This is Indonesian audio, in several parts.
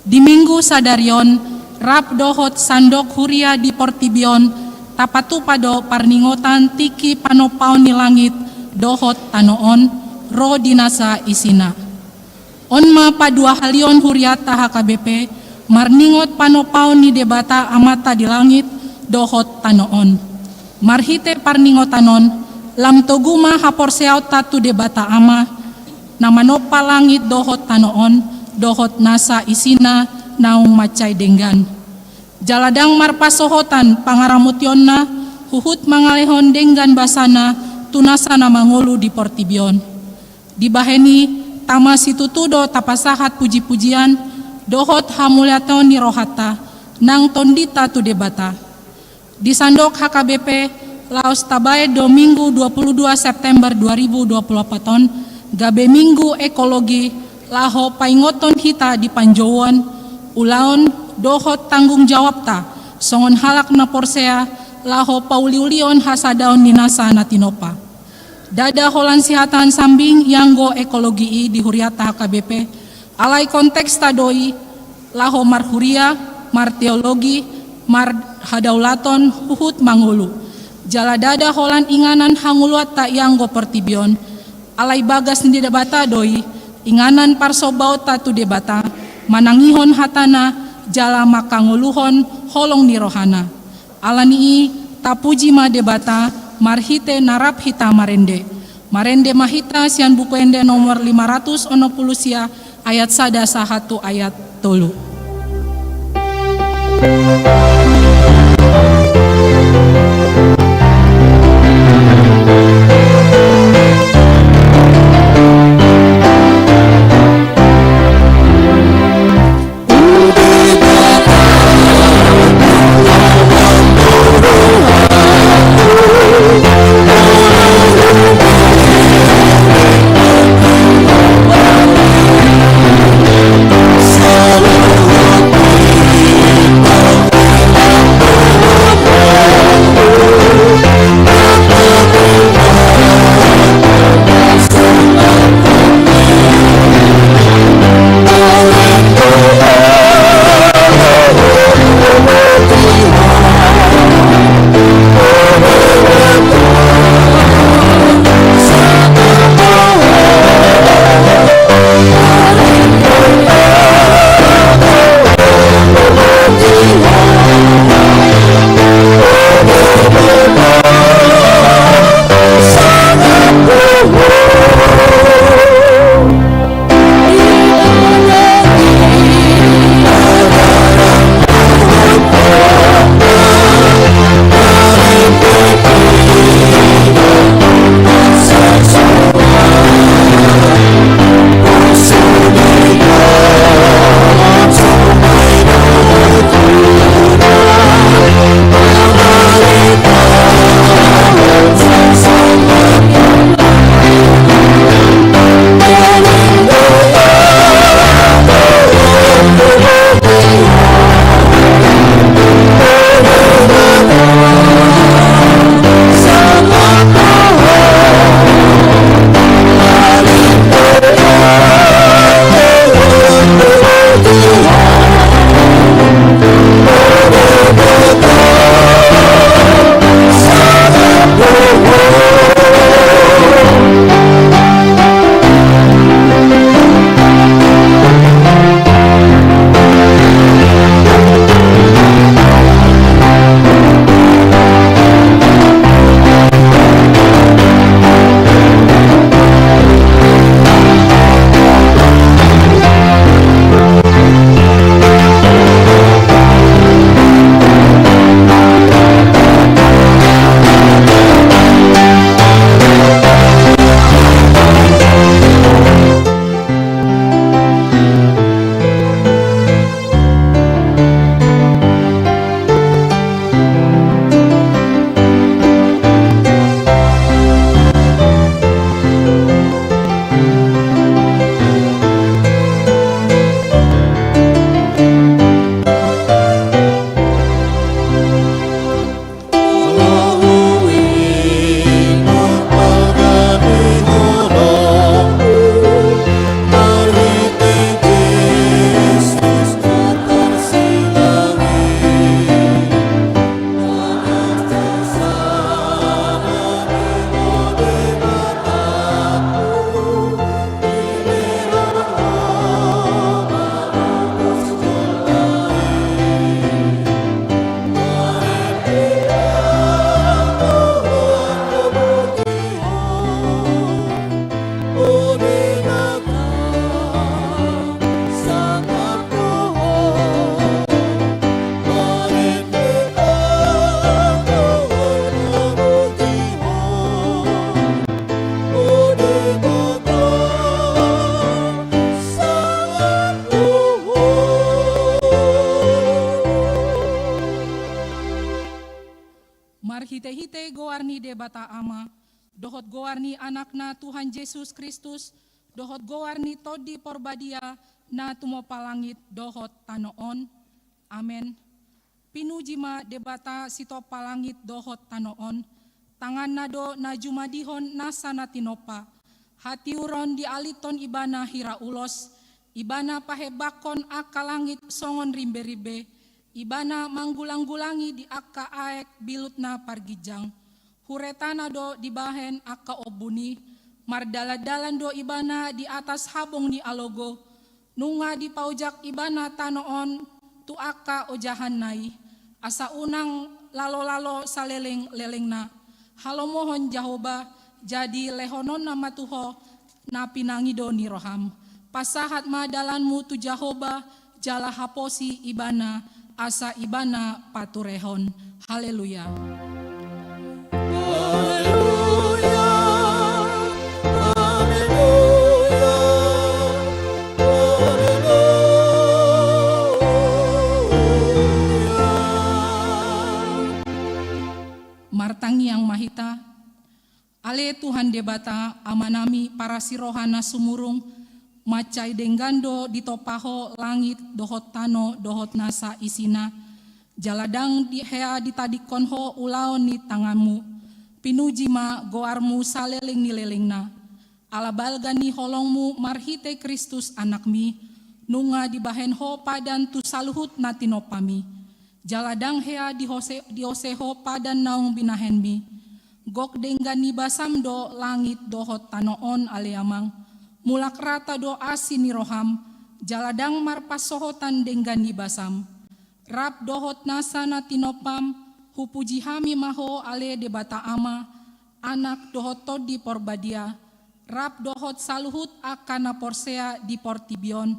Di minggu sadarion, rap dohot sandok huria di Portibion, tapatu pado parningotan tiki panopaon ni langit, dohot tanoon, ro dinasa isina. Onma padua halion huriata HKBP, marningot panopaon ni debata amata di langit, dohot tanoon. Marhite parningotanon, lam toguma haporseaw tatu debata ama, namanopa langit dohot tanoon, dohot nasa isina naung macay denggan. Jaladang marpasohotan pangaramutyonna huhut mangalehon denggan basana tunasa na mangolu di Portibion. Dibaheni tama situtudo tapasahat puji-pujian dohot hamulyaton ni rohata nang tondita tu debata. Di sandok HKBP Laos Tabae Domingo 22 September 2024 gabe minggu ekologi laho paingoton hita di Panjauan, ulaon dohot tanggung jawab ta, songon halak na porsea, laho pauliulion hasadaon ninasa na tinopa. Dada holan sihatan sambing yanggo ekologi di huriata HKBP, alay konteks tadoi, laho marhuria, mar teologi, mar hadaulaton, huhut mangulu. Jala dada holan inganan hanguluat ta yanggo Portibion, alay bagas ni debata doi, inganan parsobau tatu debata, manangihon hatana, jala makanguluhon holong ni rohana. Alanii tapuji ma debata, marhite narap hita marende. Marende mahita sian buku ende nomor 560 sia ayat sada sahatu ayat tolu. marhite-hite goarni debata ama, dohot goarni anakna Tuhan Yesus Kristus, dohot goarni todi porbadia na tumopalangit dohot tanoon. Amen. Pinujima debata sito palangit dohot tanoon, tangan nado na jumadihon nasa na tinopa, hati uron di aliton ibana hira ulos, ibana pahebakon aka langit songon rimbe-ribe, ibana manggulang-gulangi di aka aek bilut na pargijang, huretana do di bahen aka obuni, mardala-dalan do ibana di atas habong ni alogo, nunga di paujak ibana tanoon, tu aka ojahan nai, asa unang lalo-lalo saleleng-leleng na, halo mohon Jahoba, jadi lehonon nama tuho na pinangido ni roham, pasahat madalanmu tu Jahoba, jala haposi ibana, asa ibana paturehon. Haleluya. Haleluya. Martangi yang mahita, ale Tuhan debata amanami para sirohana sumurung, macai denggando ditopaho langit dohot tano dohot nasa isina, jaladang di hea ditadikonho ulaon ni tanganmu, pinujima goarmu saleling nilelingna, alabalgan ni holongmu marhite Kristus anakmi, nunga dibahenho padan tu saluhut na tinopami, jaladang hea dioseho padan naung binahenmi, gok denggani basam do langit dohot tanoon aleamang, mulak rata do asin ni roham, jaladang marpasohotan denggani basam, rap dohot nasa na tinopam, hupuji hami maho ale debata ama, anak dohot todi porbadia, rap dohot saluhut akana porsea di portibion,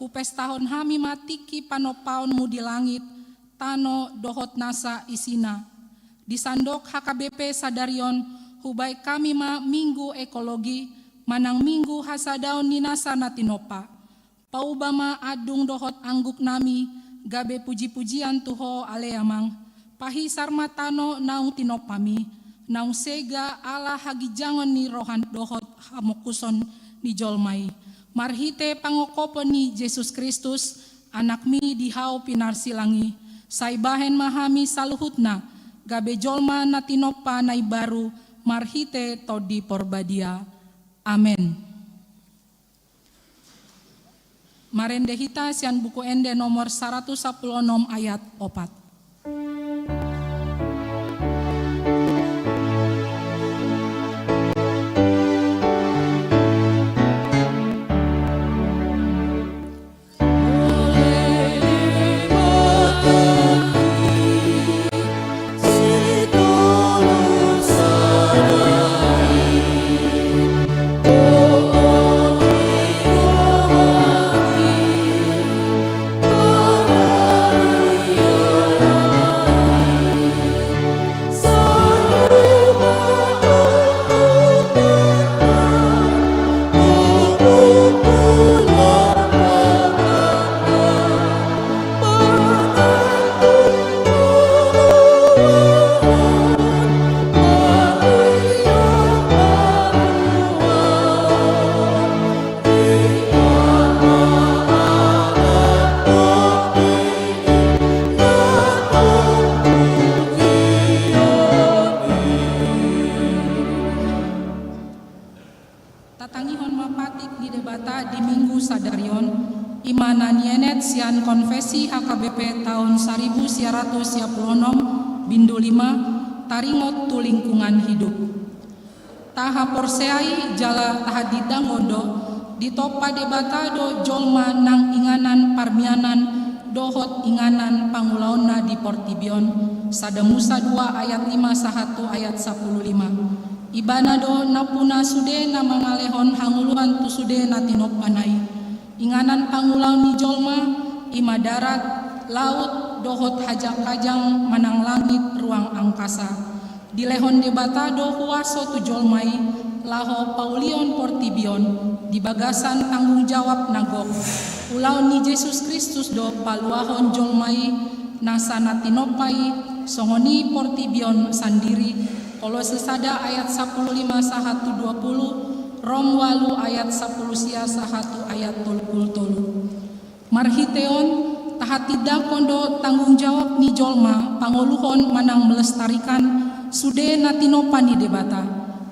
hupes tahun hami matiki panopaonmu di langit, tano dohot nasa isina, di sandok HKBP Sadarion, hubai kami ma minggu ekologi, manang minggu hasadaon ni nasa natinopa, paubama adung dohot angguk nami, gabe puji-pujian tuho aleamang, pahi sarmatano naung tinopami, naung sega ala hagijangon ni rohan dohot hamokuson ni jolmai, marhite pangokopon ni Yesus Kristus, anakmi dihau pinarsilangi, saibahen mahami saluhutna, gabe jolma na tinopa nai baru, marhite todi porbadia. Amen. Marendehita sian buku ende nomor 116 ayat 4. Konfesi HKBP tahun 1926 Bindu 5 Taringot tu lingkungan hidup. Taha porseai jala tahadidang odo ditopa debatado jolma nang inganan parmianan dohot inganan pangulaonna di Portibion Sada Musa 2 ayat 5 sahatu ayat 15. Ibana do napuna sude na mangalehon hanguluhan tu sude na tinopanai inganan pangulau ni jolma ima darat, laut, dohot hajak-kajang, manang langit, ruang angkasa. Di lehon debatado huaso tujolmai, laho Paulion Portibion, di bagasan tanggung jawab nagok. Ulau ni Yesus Kristus do paluahon jolmai, nasa natinopai, songoni portibion sandiri, Kolose sada ayat 15 sahatu 20, Rom walu ayat 10 sia sahatu ayat 30. Marhiteon tahatidak kondo tanggung jawab ni jolma pangoluhon manang melestarikan sude natinopani debata,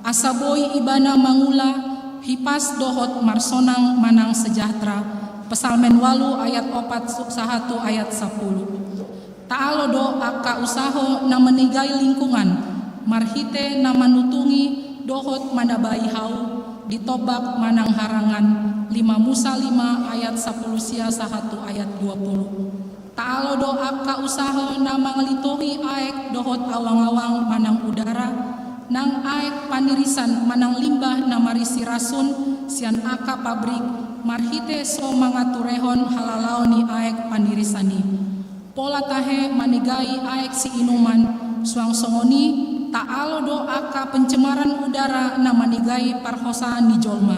asaboi ibana mangula hipas dohot marsonang manang sejahtera, Pesalmen walu ayat 4 sahatu ayat 10. Taalo do aka usaho na menigai lingkungan, marhite na manutungi dohot manabai hau, ditobak manang harangan, 5 Musa 5 ayat 10 sia sahatu ayat 20. Taalo do aka usaho na manglitohi aek dohot awang-awang manang udara, nang aek panirisan manang limbah na marisi rasun, sian aka pabrik, marhite so mangaturehon halalau ni aek panirisani. Pola tahe manigai aek si inuman, suang songoni taalo do aka pencemaran udara na manigai parhosaan ni jolma.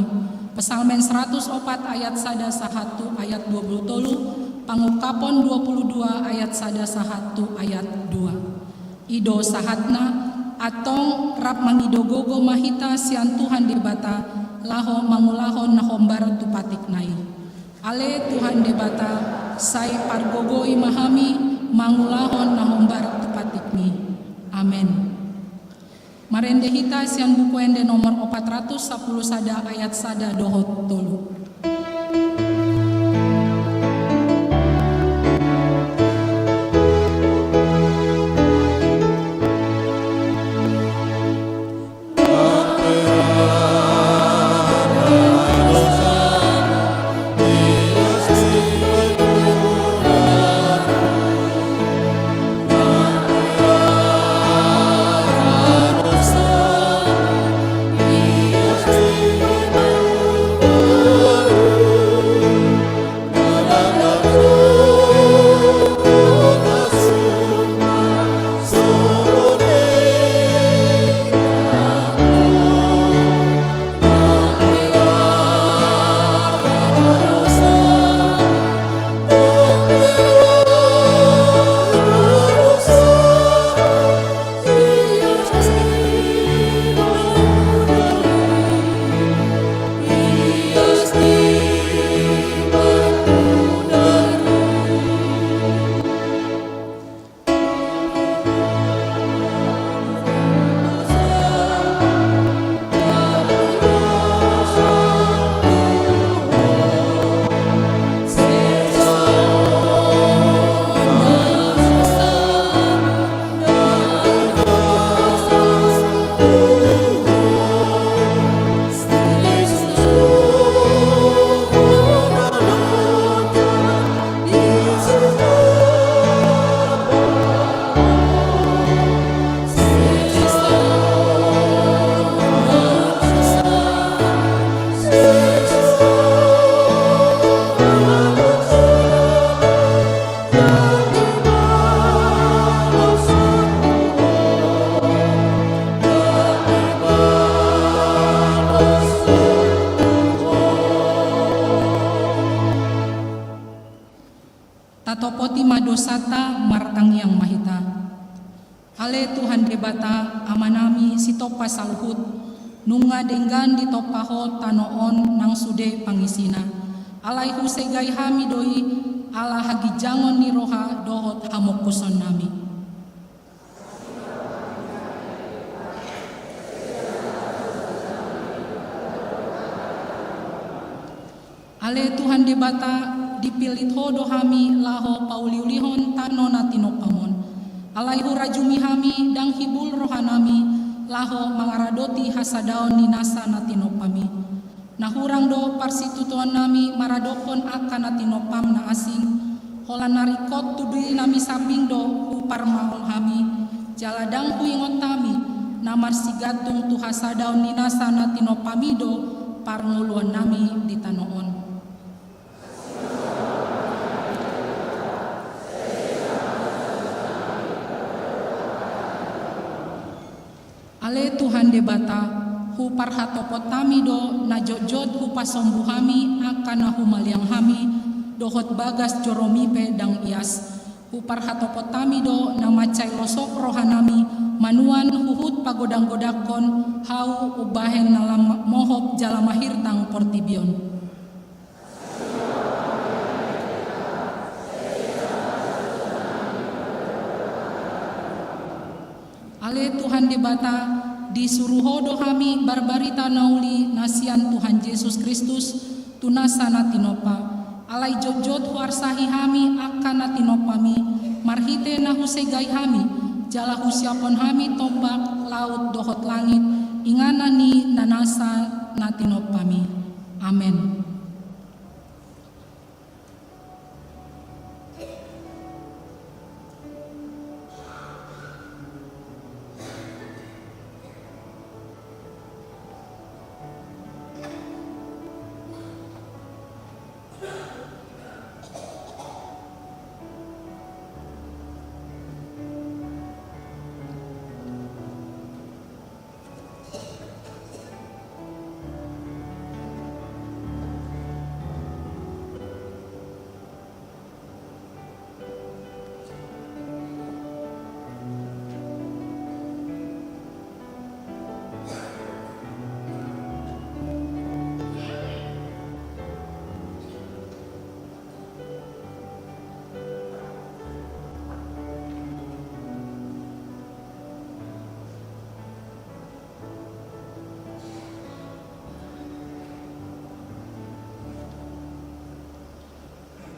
Pesalmen 104 ayat sada sahatu ayat 20, Pangukapon 22 ayat sada sahatu ayat 2. Ido sahatna atong rap mangidogogo mahita sian Tuhan debata, laho mangulahon na hombar tupatik nai. Ale Tuhan debata, say pargogoi mahami, mangulahon na hombar tupatik ni. Amen. Marendehita sian buku ende nomor 410 sada ayat sada dohot tolu. Tatopoti madosata martang yang mahita. Ale Tuhan debata amanami sitopa salhut, nunga denggan ditopaho tanoon nang sude pangisina. Alai husegai hami doi, ala hagijangon ni roha dohot hamokuson nami. Ale Tuhan debata dipilit ho dohami laho pauliulihon tano natinopamon. Alaihu rajumi hami dang hibul rohanami laho mangaradoti hasadaon ninasa natinopami. Nahurang do parsitutuan nami maradokon akan natinopam na asing. Holan narikot tudui nami saping do upar maol hami. Jaladang huingon tami namar sigatung tu hasadaon ninasa natinopami do parnguluan nami di tanoon. Ale Tuhan debata, hu parhatopot tami do najojod hu pasombuhami akan na humaliang hami, dohot bagas joromipe dang ias, Huparhatopotami do namacai losok rohanami manuan huhut pagodang-godakon hau ubahen nalam mohop jalamahir tang portibion. Ale Tuhan debata disuruh dohami barbarita nauli nasian Tuhan Yesus Kristus tunasana tinopa. Alai jojot huarsahi hami akan natinopami marhite nahusegai hami jala husiapon hami tombak laut dohot langit inganani nanasa natinopami. Amen.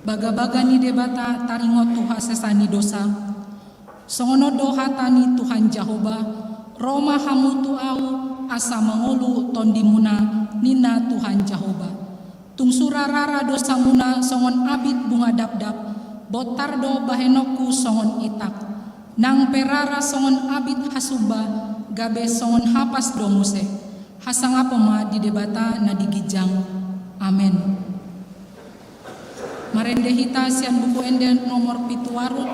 Baga-bagani debata taringot Tuhan sesani dosa. Songono doha tani Tuhan Jahoba, Roma hamutu au asa mangolu tondimuna nina Tuhan Jahoba. Tungsura rara dosa muna songon abit bunga dap-dap, botar do bahenoku songon itak. Nang perara songon abit hasuba, gabe songon hapas do muse. Hasangapoma di debata na digijang. Amen. Marendehita sian buku enden nomor pituarut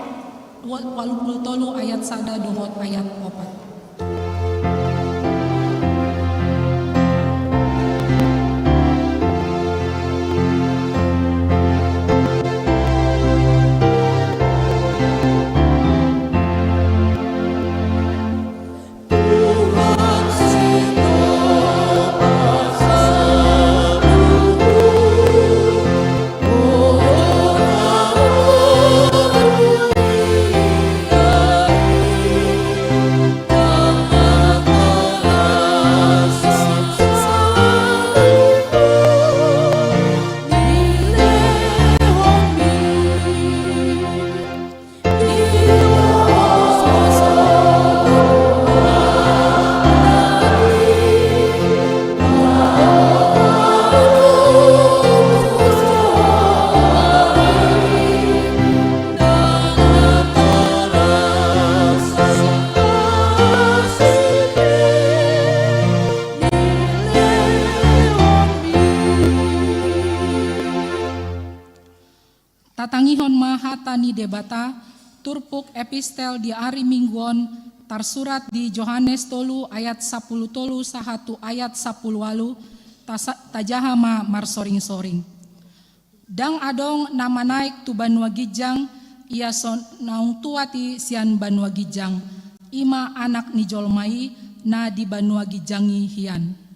83 ayat 1 dohot ayat 4. Tatangihon mahatani debata turpuk epistel di ari mingguon tarsurat di Yohanes 3 ayat 10 sahatu ayat 10 walu tajahama marsoring-soring. Dang adong nama naik tu Banua Gijang ia son naung tuati sian Banua Gijang ima anak ni jolmai na di Banua Gijangi hian.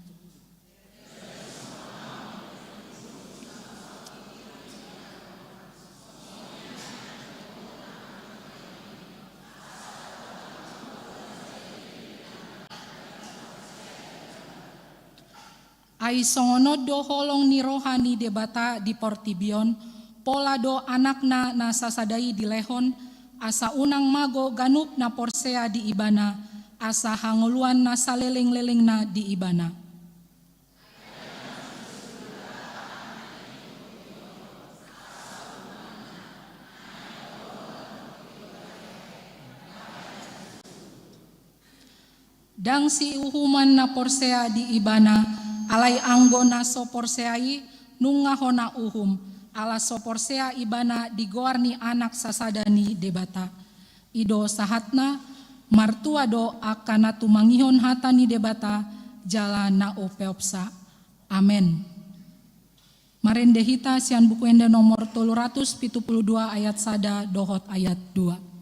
Ai songonod do holong ni rohani debata di Portibion, pola do anakna na sasadai di lehon, asa unang mago ganup na porsea di ibana, asa hanguluan na saleleng-leleng na di ibana. Dang si uhuman na porsea di ibana, alai anggo na soporseai nungahona uhum ala soporsea ibana digoarni anak sasadani debata ido sahatna martua do akana tumangihon hatani debata jala na opeopsa. Amen. Marendehita sian buku enda nomor 372 ayat 1 dohot ayat 2.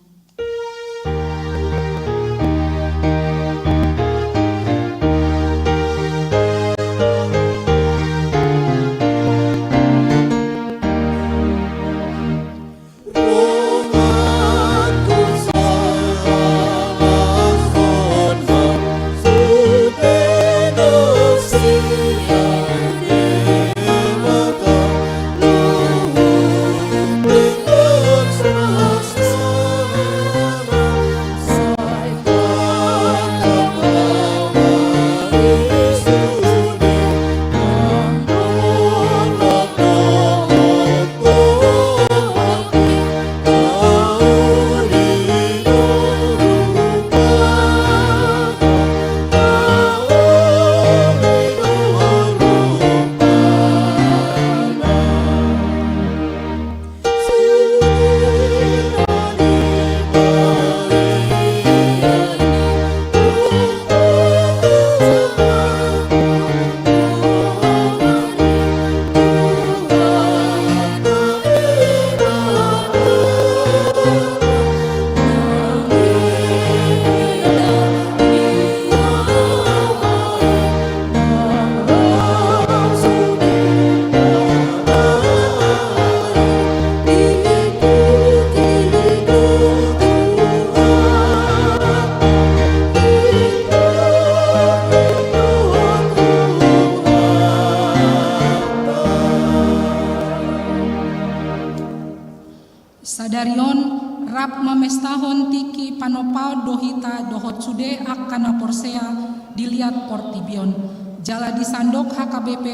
Sadarion rap mamestahon tiki panopao dohita dohot sude akana porsea dilihat portibion. Jala disandok HKBP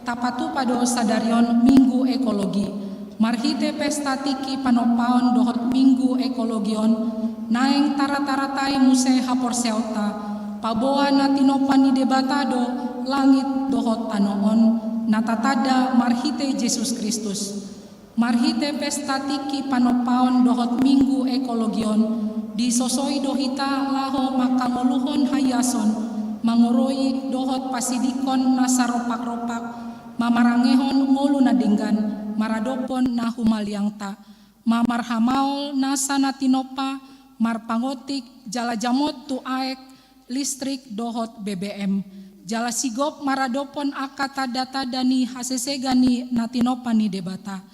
tapatu pado sadarion minggu ekologi. Marhite pesta tiki panopaon dohot minggu ekologion. Naeng tarataratai muse haporseauta. Paboa natinopani debatado langit dohot tanoon. Natatada marhite Yesus Kristus. Marhite pesta tiki panopaon dohot minggu ekologion disosoi dohita laho makamuluhon hayason mangoroi dohot pasidikon nasaropak-ropak mamarangehon ngulu nadinggan maradopon na humaliangta mamarhamaol nasa natinopa marpangotik jala jamot tu aek listrik dohot BBM jala sigop maradopon akatada dani hasesegani natinopani debata.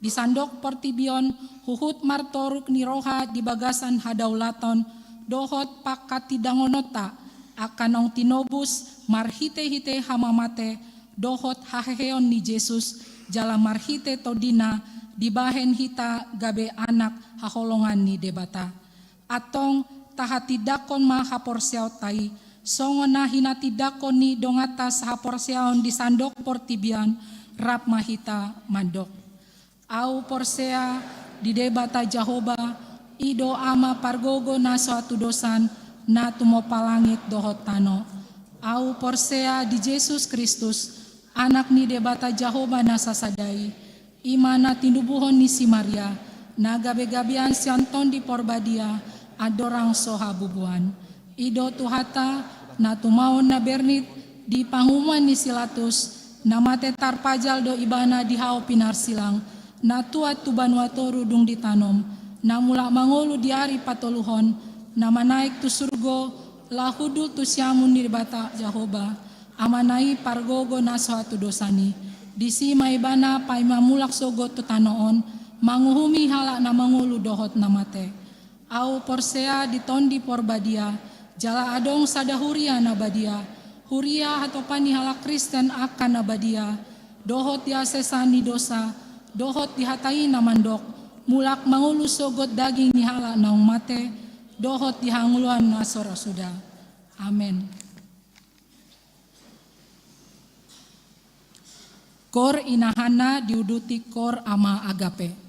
Di sandok portibion huhut martoruk niroha di bagasan hadaulaton dohot pakatidangonota akanong tinobus marhite-hite hamamate dohot haheheon ni Yesus jala marhite todina dibahen hita gabe anak haholongan ni debata atong tahatidakon ma haporseautai songona hinatidakon ni dongatas haporseaon di sandok portibion rap mahita mandok. Au porsea di debata Jahoba ido ama pargogo na suatu dosan na tumopalangit dohot tano. Au porsea di Yesus Kristus anak ni debata Jahoba na sasadai imana tindubuhon ni si Maria na gabe-gabian sianton di porbadia adorang soha bubuan. Ido tuhata na tumaon na bernit di pangumuan ni Silatus na mate tarpajal do ibana di hao pinar silang na tuat tuban watoru dung ditanom, na mula mangolu di ari patoluhon, na manaik tu surgo, lahudul tu siamun nirbata Jahoba, amanai pargogo na suatu dosani, disi maibana pai mamulak sogot tu tanoon, manguhumi halak na mangolu dohot namate. Au porsea ditondi porbadia, jala adong sadahuria nabadia, huria atau pani halak Kristen akan nabadia, dohot ya sesani dosa, dohot dihatai namandok, mulak mangulu sogot daging nihala naung mate, dohot dihanguluan nasora sudah. Amin. Kor inahana diuduti kor ama agape.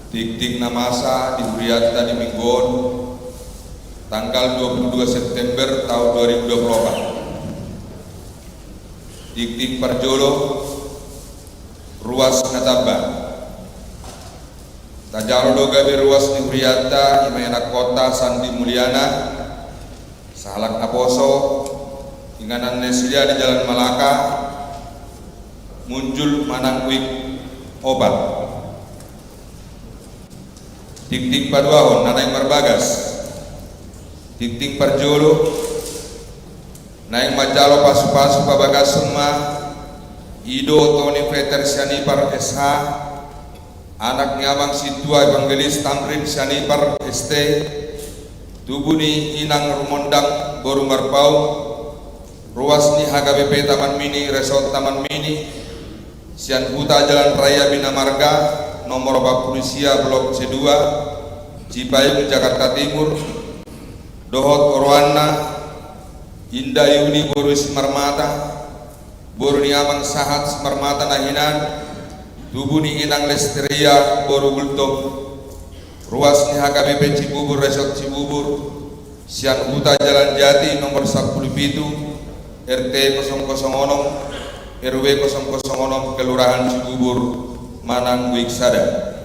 Dik-dik namasa di Huriata di Minggon tanggal 22 September tahun 2024. Dik-dik Parjolo ruas Nataba Tajaro doga di ruas di Huriata Imayana Kota Sandi Mulyana Salak Aposo Inganan Neslia di Jalan Malaka Muncul Manangwik Obat. Dik-dik Paduahon Nanay Marbagas Dik-dik Parjolo Naing Majalo Pasu-pasu Pabagas Sema Ido Tony Freter Sianipar SH Anak Nyamang Situa Evangelis Tamrin Sianipar ST Tubuni Inang Rumondang Boru Marpau Ruas ni HKBP Taman Mini Resort Taman Mini Sian Huta Jalan Raya Bina Marga nomor Bapurusia Blok C2 Cipayung Jakarta Timur Dohot Orwana Indah Yuni Boru Simarmata Boru Niamang Sahat Simarmata Nahinan Tubuni Inang Lesteria Boru Gultom Ruas ni HKBP Cibubur Resort Cibubur Sian Huta Jalan Jati nomor 10 RT 006 RW 006 Kelurahan Cibubur Manang Wiksada.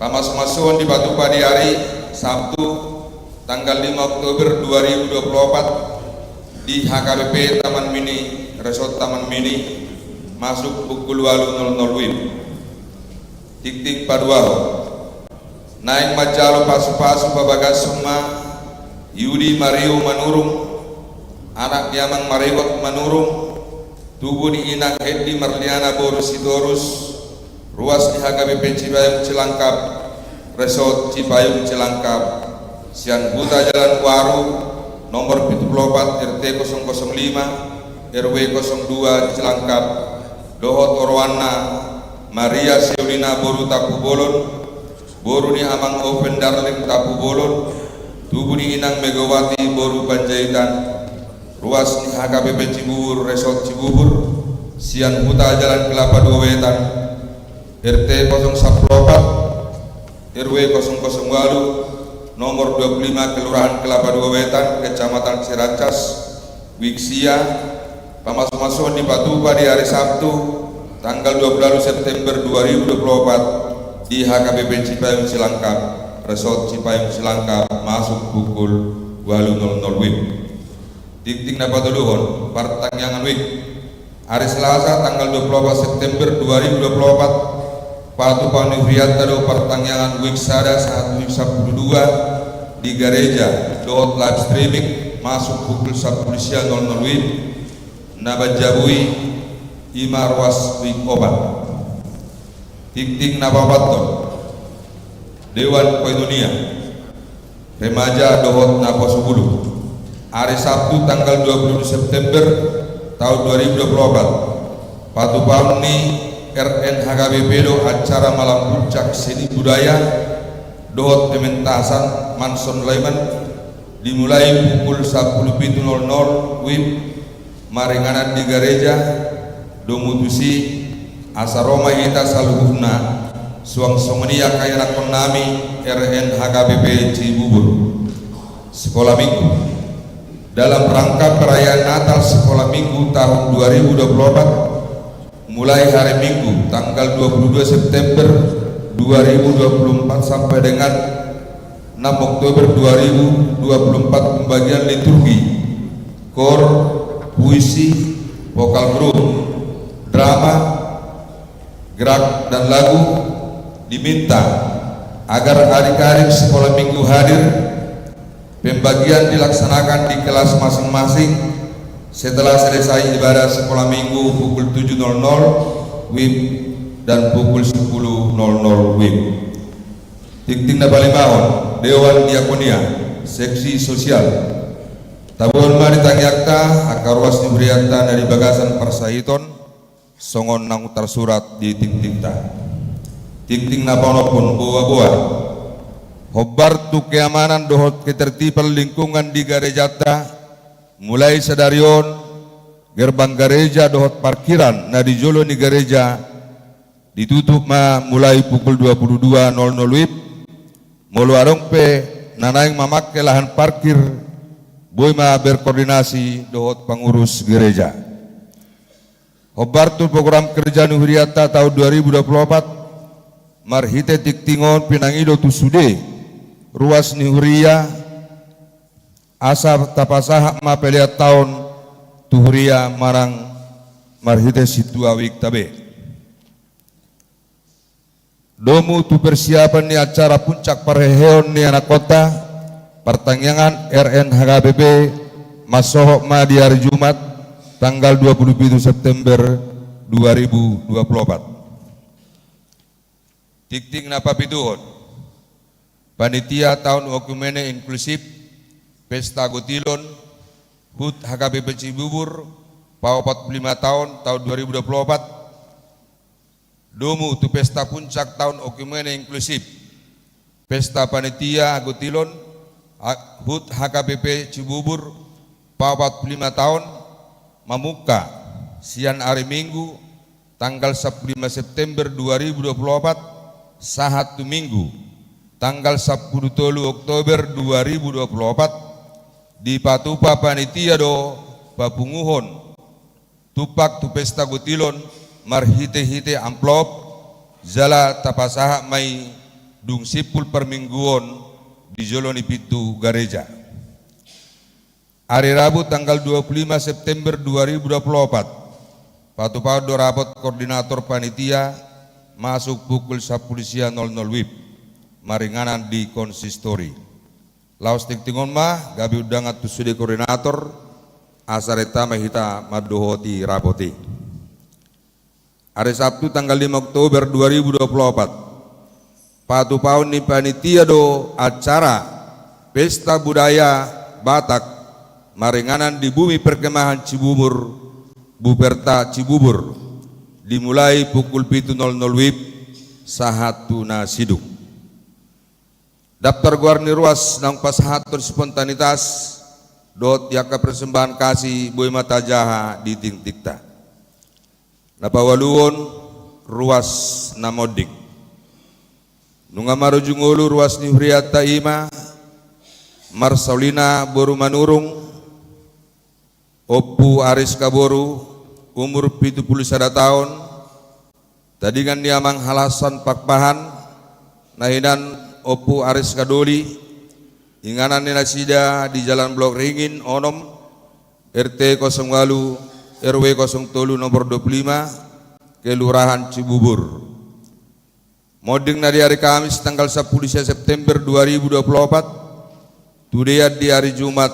Pamas-masuan di Batu Padi hari Sabtu tanggal 5 Oktober 2024 di HKBP Taman Mini Resort Taman Mini masuk pukul 8.00 WIB. Dik-dik Paduaho Naik Majalo Pasu-pasu Babagas Sema Yudi Mario Manurung Anak Diamang Mariwak Manurung Tubuni Inang Hedi Marliana Boru Sitorus Ruas di HKBP Cipayung Cilangkap Resort Cipayung Cilangkap Sian Huta Jalan Waru nomor 74 RT 005 RW 02 Cilangkap Dohot Orwana Maria Seulina Boru Tapu Bolon Boru ni Amang Open Darling Tapu Bolon Tubuni Inang Megawati Boru Panjaitan Ruas ni HKBP Cibubur Resort Cibubur Sian Huta Jalan Kelapa Dua Wetan RT 014 RW 008 nomor 25 Kelurahan Kelapa Dua Wetan Kecamatan Ciracas Wiksia pamas-masuan di Patupa di hari Sabtu tanggal 20 September 2024 di HKBP Cipayung Cilangkap Resort Cipayung Cilangkap masuk pukul 8.00 WIB. Dik-dik Napatuluhon Partangyangan WIB hari Selasa tanggal 24 September 2024 Patu Panivriat Tado Partangyangan Wiksada saat WIB 12 di Gereja Dohot live streaming masuk pukul 10 siang 00 WIB Nabajabui Imarwas WIB Obat. Dik-dik Napapaton Dewan Koinonia Remaja Dohot Naposubulu hari Sabtu tanggal 20 September tahun 2024 Patu Pamni RN HKBP do acara malam puncak seni budaya Dohot pementasan Manson Laiman dimulai pukul 10.00 WIB maringanan di gereja Domutusi Asaroma Hita Saluhuna Suang Somenia Kayana Konami RN HKBP Cibubur. Sekolah Minggu dalam rangka perayaan Natal Sekolah Minggu tahun 2024 mulai hari Minggu tanggal 22 September 2024 sampai dengan 6 Oktober 2024 pembagian liturgi, kor, puisi, vokal grup, drama, gerak dan lagu diminta agar adik-adik sekolah minggu hadir. Pembagian dilaksanakan di kelas masing-masing setelah selesai ibadah sekolah minggu pukul 7.00 WIB dan pukul 10.00 WIB. Tikting na Balimahon, Dewan Diakonia, Seksi Sosial. Tabuan mari tangyakta akar ruas nibriata dari bagasan Parsahiton, songon nang utar surat di tikting ta. Tikting na panopun buah-buah. Hobar tu keamanan dohot ketertiban lingkungan di Garejata mulai sedarion gerbang gereja dohot parkiran na di jolo ni gereja ditutup mulai pukul 22.00 WIB mulu arong pe nanaing mamakai lahan parkir boy berkoordinasi dohot pengurus gereja. Hobar tu program kerja Nuhriata tahun 2024 marhite tiktingon pinangido tu sude ruas Nuhria asa tapasah mapelia tahun Tuhria marang marhite situa wik tabe. Domu tu persiapan ni acara puncak pareheon ni anak kota pertanyaan RNHKBP masohok ma di hari Jumat tanggal 27 September 2024. Tikting napa pituhon Panitia tahun okumene inklusif Pesta Gotilon HUT HKBP Cibubur PAO 45 tahun 2024. Domu tu pesta puncak tahun okumene inklusif Pesta Panitia Gotilon HUT HKBP Cibubur PAO 45 tahun Mamuka sian hari Minggu tanggal 15 September 2024 sahatu Minggu tanggal 10 Oktober 2024 di Patupa Panitia do Papunguhon tupak tu pesta Gotilon marhite-hite amplop zala tapasaha mai dung sipul permingguon di Joloni Pitu Gareja. Hari Rabu tanggal 25 September 2024 Patupa do rapot koordinator panitia masuk pukul 10 siang 00 WIB maringanan di konsistori. Laos tiktingon mah gabi udangat tu sude koordinator asareta mahita madohoti rapoti. Hari Sabtu tanggal 5 Oktober 2024 Patupaun ni panitia do acara Pesta Budaya Batak maringanan di bumi perkemahan Cibubur Buperta Cibubur dimulai pukul 7.00 WIB sahatuna siduk. Daftar guarni ruas nang pasahatur spontanitas dot yaka persembahan kasih boy mata jaha di tingtikta. Napawaluon ruas namodik. Nunga marujungulu ruas Nuhriata ima Marsaulina boru manurung Oppu Aris Kaboru umur 71 tahun tadingan niamang halasan pakpahan nahinan Oppu Aris Kadoli inganan nila sida di Jalan Blok Ringin Onom RT 08 RW 03 nomor 25 Kelurahan Cibubur. Moding na di hari Kamis tanggal 10 September 2024 tudea di hari Jumat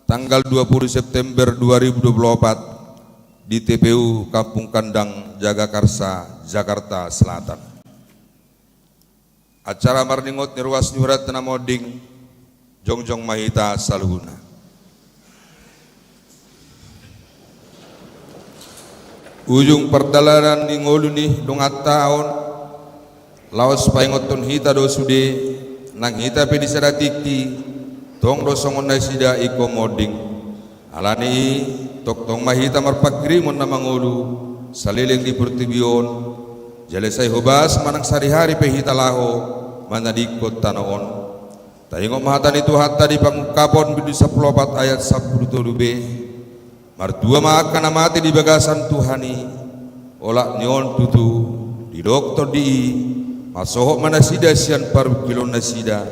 tanggal 20 September 2024 di TPU Kampung Kandang Jagakarsa Jakarta Selatan. Acara marningot ni ruas nyurat na moding jongjong mahita saluhuna. Ujung perdalanan ni ngolu ni dongat taon laos paingoton hita do sude nang hita pe disadatikti tong do songon na sida iko moding alani tok tong mahita marpagrimon na mangolu saliling di Purtibion jalesay hubas manang sari-hari pe hita laho manadikot tanaon taingo mahatan itu hatta di pangkapon bidu 14 ayat 10b martua makan amati di bagasan Tuhani olak nyon tutu di doktor di masohok manasida sian paru kilon nasida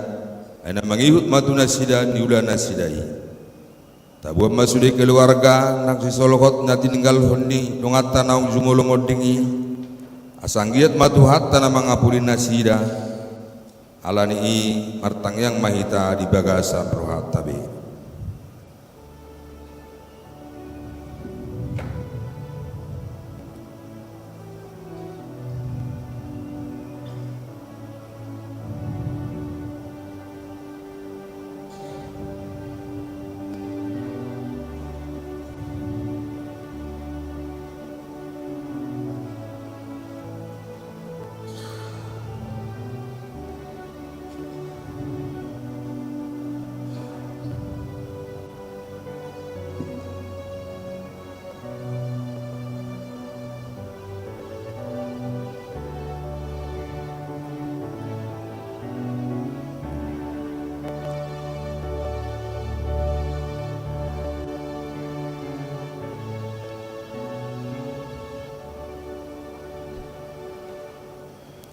aina mangihut matu nasida niula nasidai tabuam masudi keluarga nak sisolokot nati ninggal honni dongat tanau jumulong odingi asanggiat matu hatta na mangapulin nasida alani martang yang mahita di bagasan rohat tabi.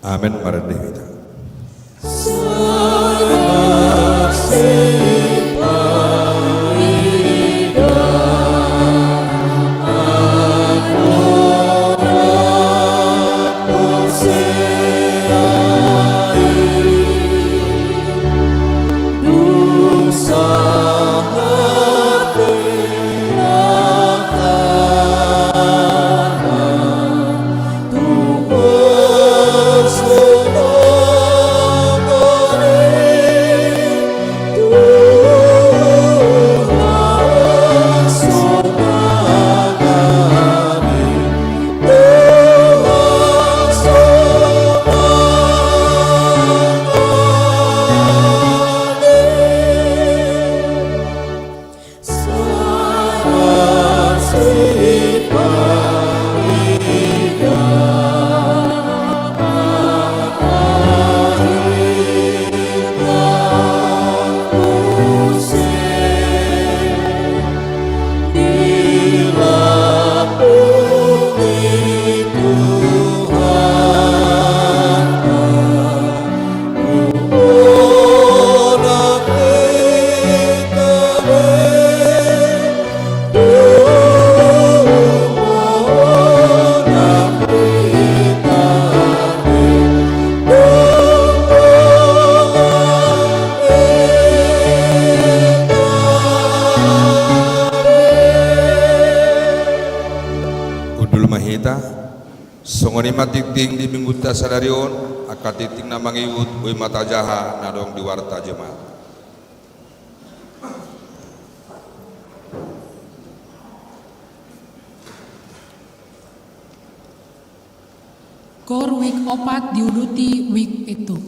Amin Maradevita. Songoni matiting di minggu tasadarion akatiting na mangiwut uy mata jaha nadong di warta jemaat. Kor wik opat diuduti wik itu.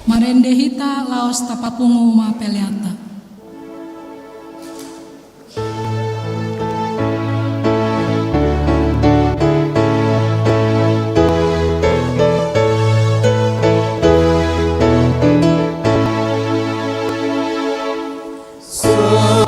Marendehita laos tapapungu mapeleata. Tuhan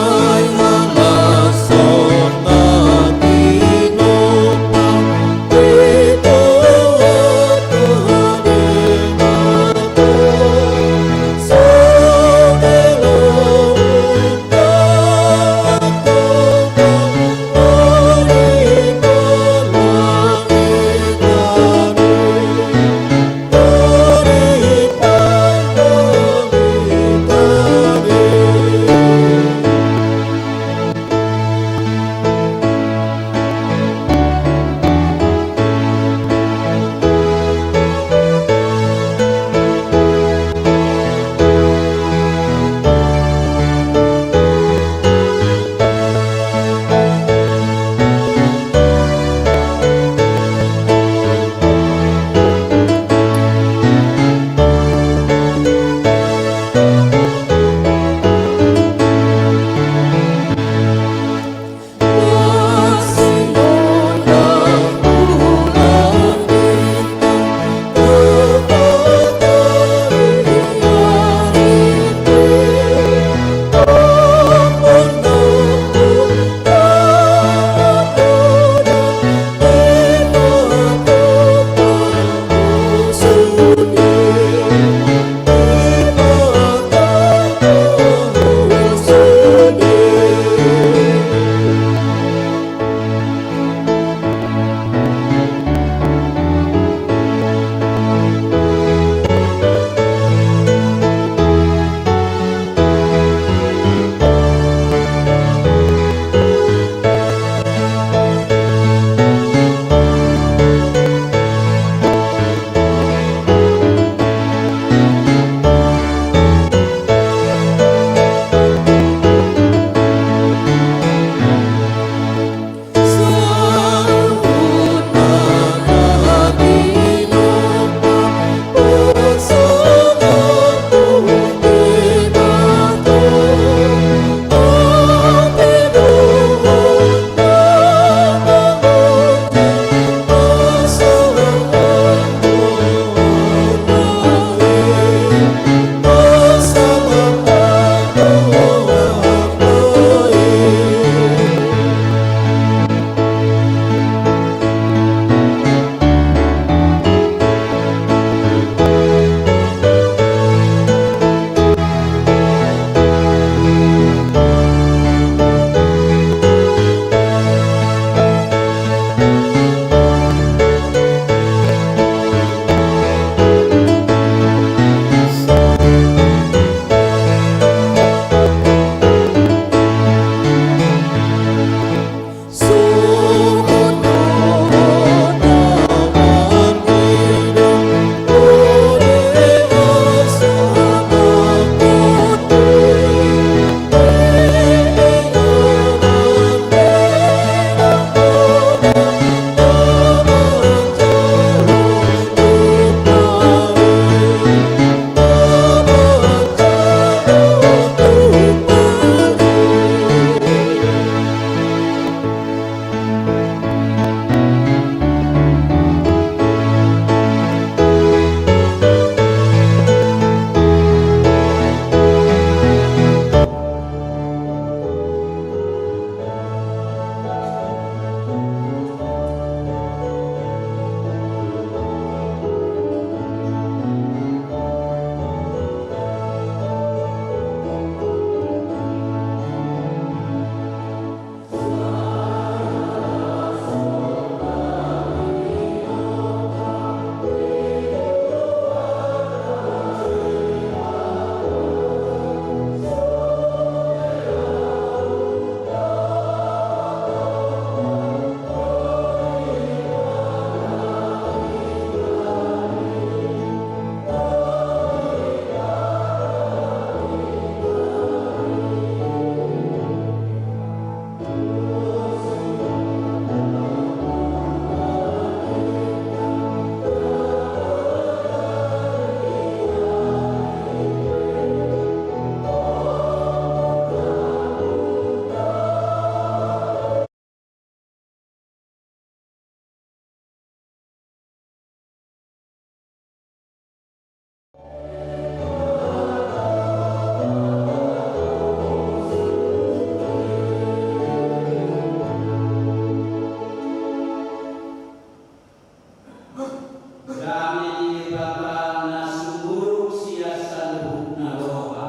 Kami bakal nasumuruk siasa luhukna roha.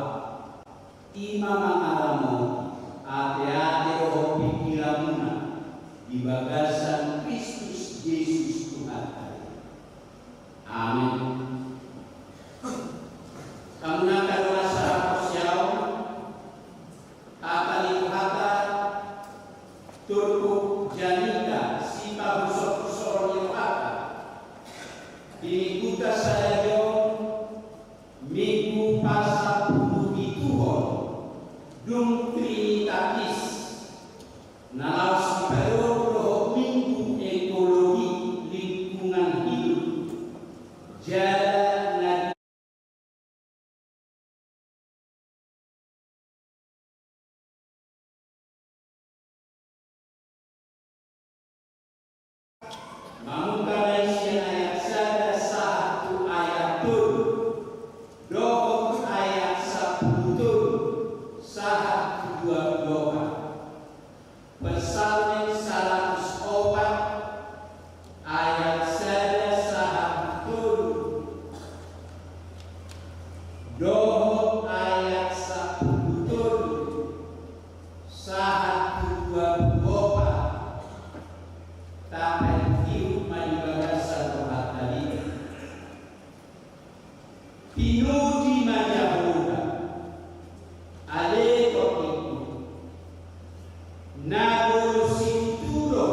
Imam angaramu ate-ate roho pikiramuna di bagasan Kristus Yesus Tuhan. Amin. Kamuna kadua sarapos yaw akalipata turku janika sipa busok-busok yokata dinikuta sayo minggu pasal puluh ituhon dung trinitatis naos perlu minggu ekologi lingkungan hidup jalan Mamungkalai sian ayat sada satu ayat tur dohok ayat 10 tur sahak 22 Psalm 104 ayat sada sahak tur dohok ayat 10 tur sahak 24 Tahan hidup manibagasa rohat tadi Pinudi majahuda Ale tokiku Nagol sinturo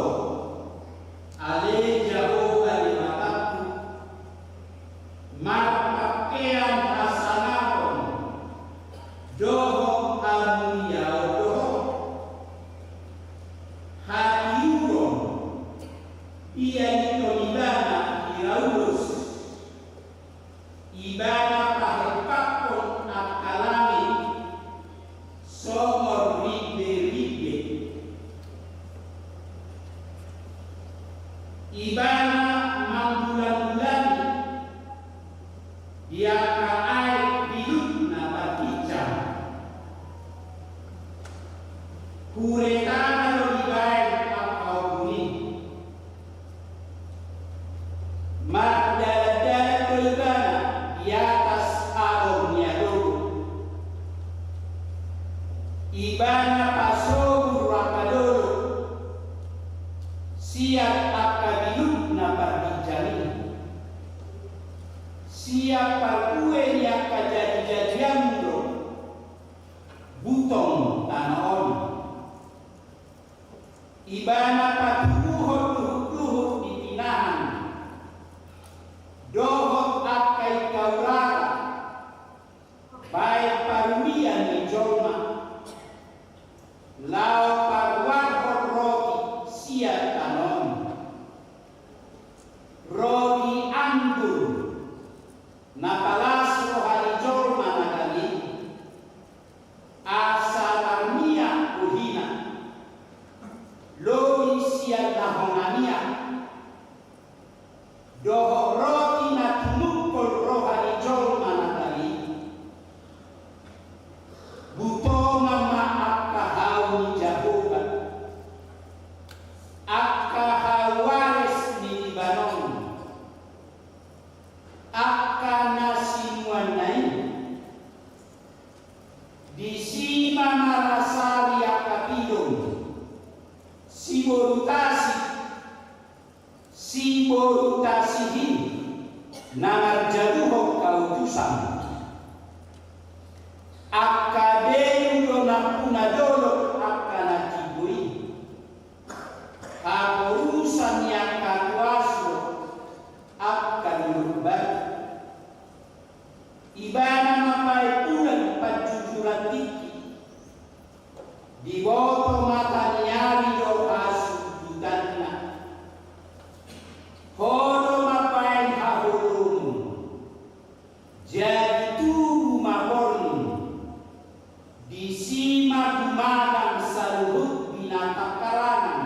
Ale jahoga di mataku Marpakean asanakon Dohok amuliau dohok Hadiuron ia ditolibana iraulus ibana pahepakon akalami somor ribe-ribe ibana manggulan-gulani dia kaai bilut na batica kuretana lo dibaik akau buni Magdala-dala tulgana di atas aromnya dulu ibana pasobur rakadolo siap akabiluk na parbijani siap parkue yang kajadi-jadian do butong tanaon ibana patubuhon luhuk-luhuk dipinahan dohok akai kaurara baik parumian ni jolma lao parwar roti siat tanon roti anggur napalas rohani jolma nagali asa parmia uhina loi siat nahonania dohok roti na tunukol rohani jolma nagali butonga ma akahau ni jahoga akahawares ni Libanon akanasimwanai disima marasali akapidong siborutasihi namarjaduho kautusan akadeudo napunadolo akanatibui kaurusan yang kakuaso akanulubad ibana mapaitulan pajujuran tiki di boto mata nyari do asudutanna hodo mapain hahulun jadi tubuh mahorni disima dumadang saluhut binatang karangan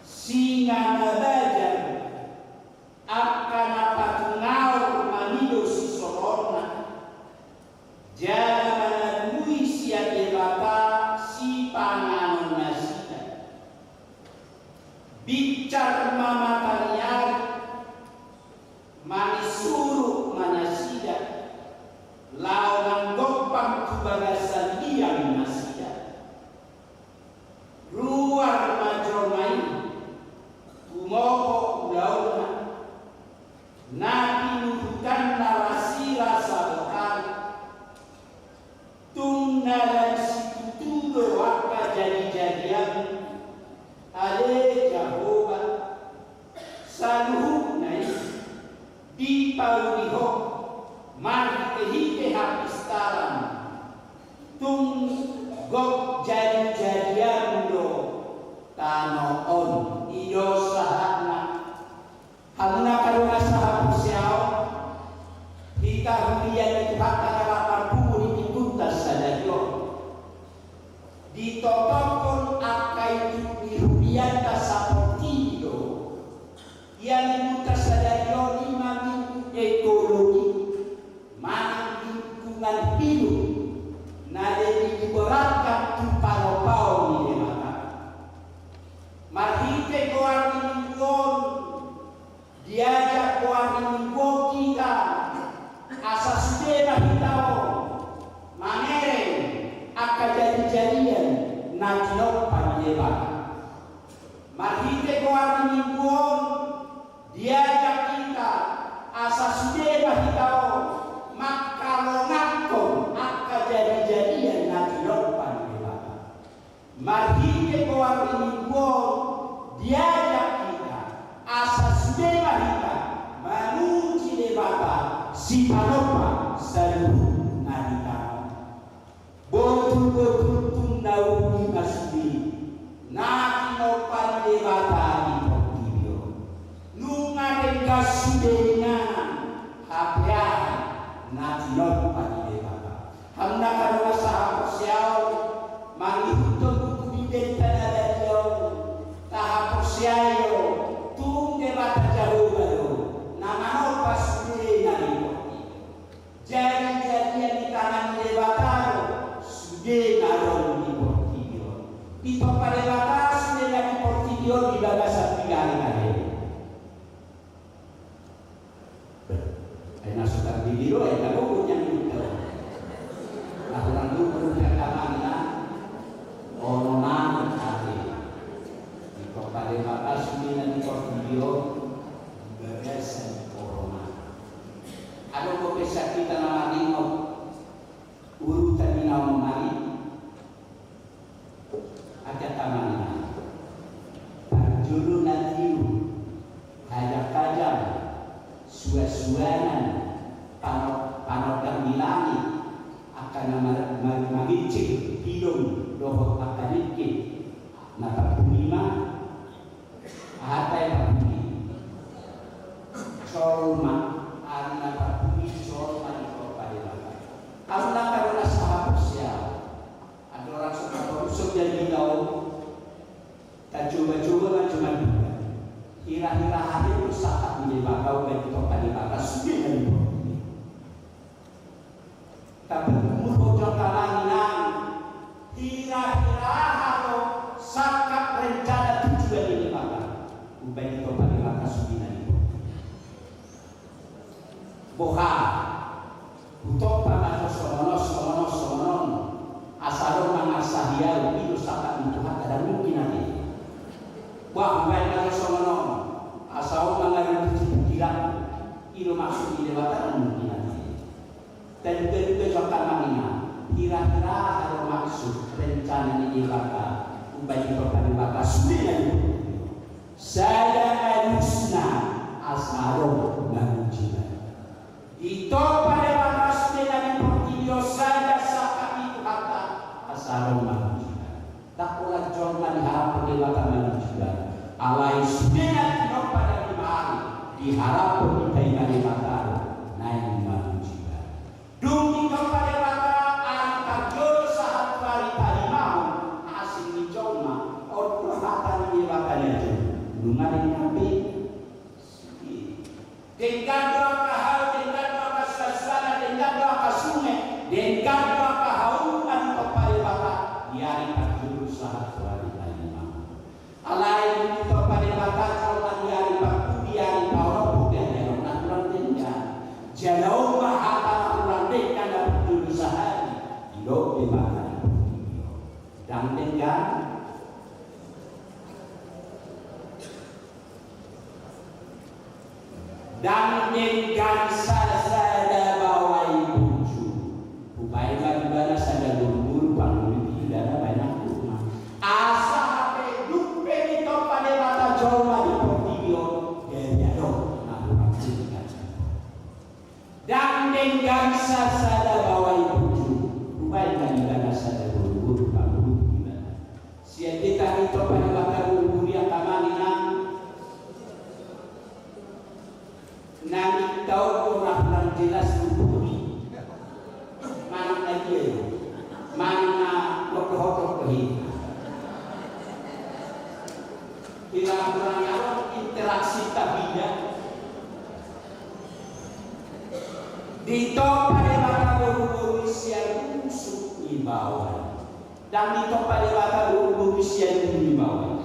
singa nabajar akan patungaw manido si soron Nabi nubukan narasi rasa lokal tunggalan situ doa jadi-jadian ale Jehovah saluh naik di pauliho mari kehipe hapistaran tung gok jadi-jadian do tanoon iyo sahana hamna karuna sahab siao hika hulian itu hakka kalapar puri dikuntas sadayo ditotokon akai hulian tasaportido yang dikuntas sadayo lima minggu ekologi mana lingkungan hidup nade diberatkan tu paro-paro ni maka marhite koan mingguon diajak koan mingguon kita asas dena hitao mangere akan jadi-jadian najino panjeba marhite koan mingguon diajak kita asas dena hitao makalongakon akan jadi-jadian najino panjeba marhite koan mingguon diajak kita asas dena kita manuji debata si panopa saluh nadita botu-botu tunau di kasbi nadino pandebata di portibio nungade kasudengan hapian nadino pandebata hamna karena sahab siau mangihuto buku bidenta dadyo tahap siayo tung debata jauh baru namano pasudi nari jadi-jadian di tangan debataro sudah naron di portibio di tempat debataro sudah di portibio di bagasan kali enak sudah video enak punya itu aku nanti perlu rekamannya ononan hari di tempat debataro sudah di portibio bagasan corona ada kopesa kita nama lima urutan minau mari ada tamannya julu nantiu hajak tajam suas-suanan panokan bilangi akan mengicik hidung dohot akan ikit nata lima hatai puni sorma arna puni sorma di korban Allah karena sahabat siap ada orang suka rusuk jadi tahu dan coba-coba cuma dua kira-kira hari itu saat menjadi bakau dan kita di batas sudah dari ini tapi mudah kalangan kira-kira kalau sakap rencana tujuan ini bakal ubah kita di batas sudah dari boha untuk pada somonon asal mengasahia itu sakat untuk ada mungkin nanti wah baik lagi somonon asal mengarang pikiran itu masuk di debatan mungkin nanti dan juga contoh namanya kira-kira ada maksud rencana ini bakal ubah kita pada batas sembilan saya harusnya asal mengujikan itu pada batas dengan portfolio saja sakat itu kata asal manusia tak pula jorman diharap perlewatan manusia alai sudah tidak pada dimari diharap kita yang batal naik manusia dumi kepada batal angkat jol saat hari tadi mau asing di jorma orang kata ini batalnya itu lungan yang nabi dengan doa kahal dengan doa sasana dengan doa sungai dengan doa kahauman kepada bapak diari juru sahat hari tadi mau alai kepada bapak kalau diari bapak diari bawah bukan yang natural dengan jauh mahal natural dengan juru sahat hidup di mana dan dengan dan dengan sada bawai buju upaya bagaimana sada guru-guru panggul tidak banyak rumah asa hape dupe itu pada mata jolma di portibio dia dong dan dengan sada bawai buju upaya bagaimana sada guru-guru panggul tidak siapa kita itu pada mata guru-guru yang kamaninan nani tahu orang jelas bukti mana lagi mana dokter ini bila orang interaksi tabiat di tempat pada guru-guru siang musuh di bawah dan di tempat pada guru-guru siang di bawah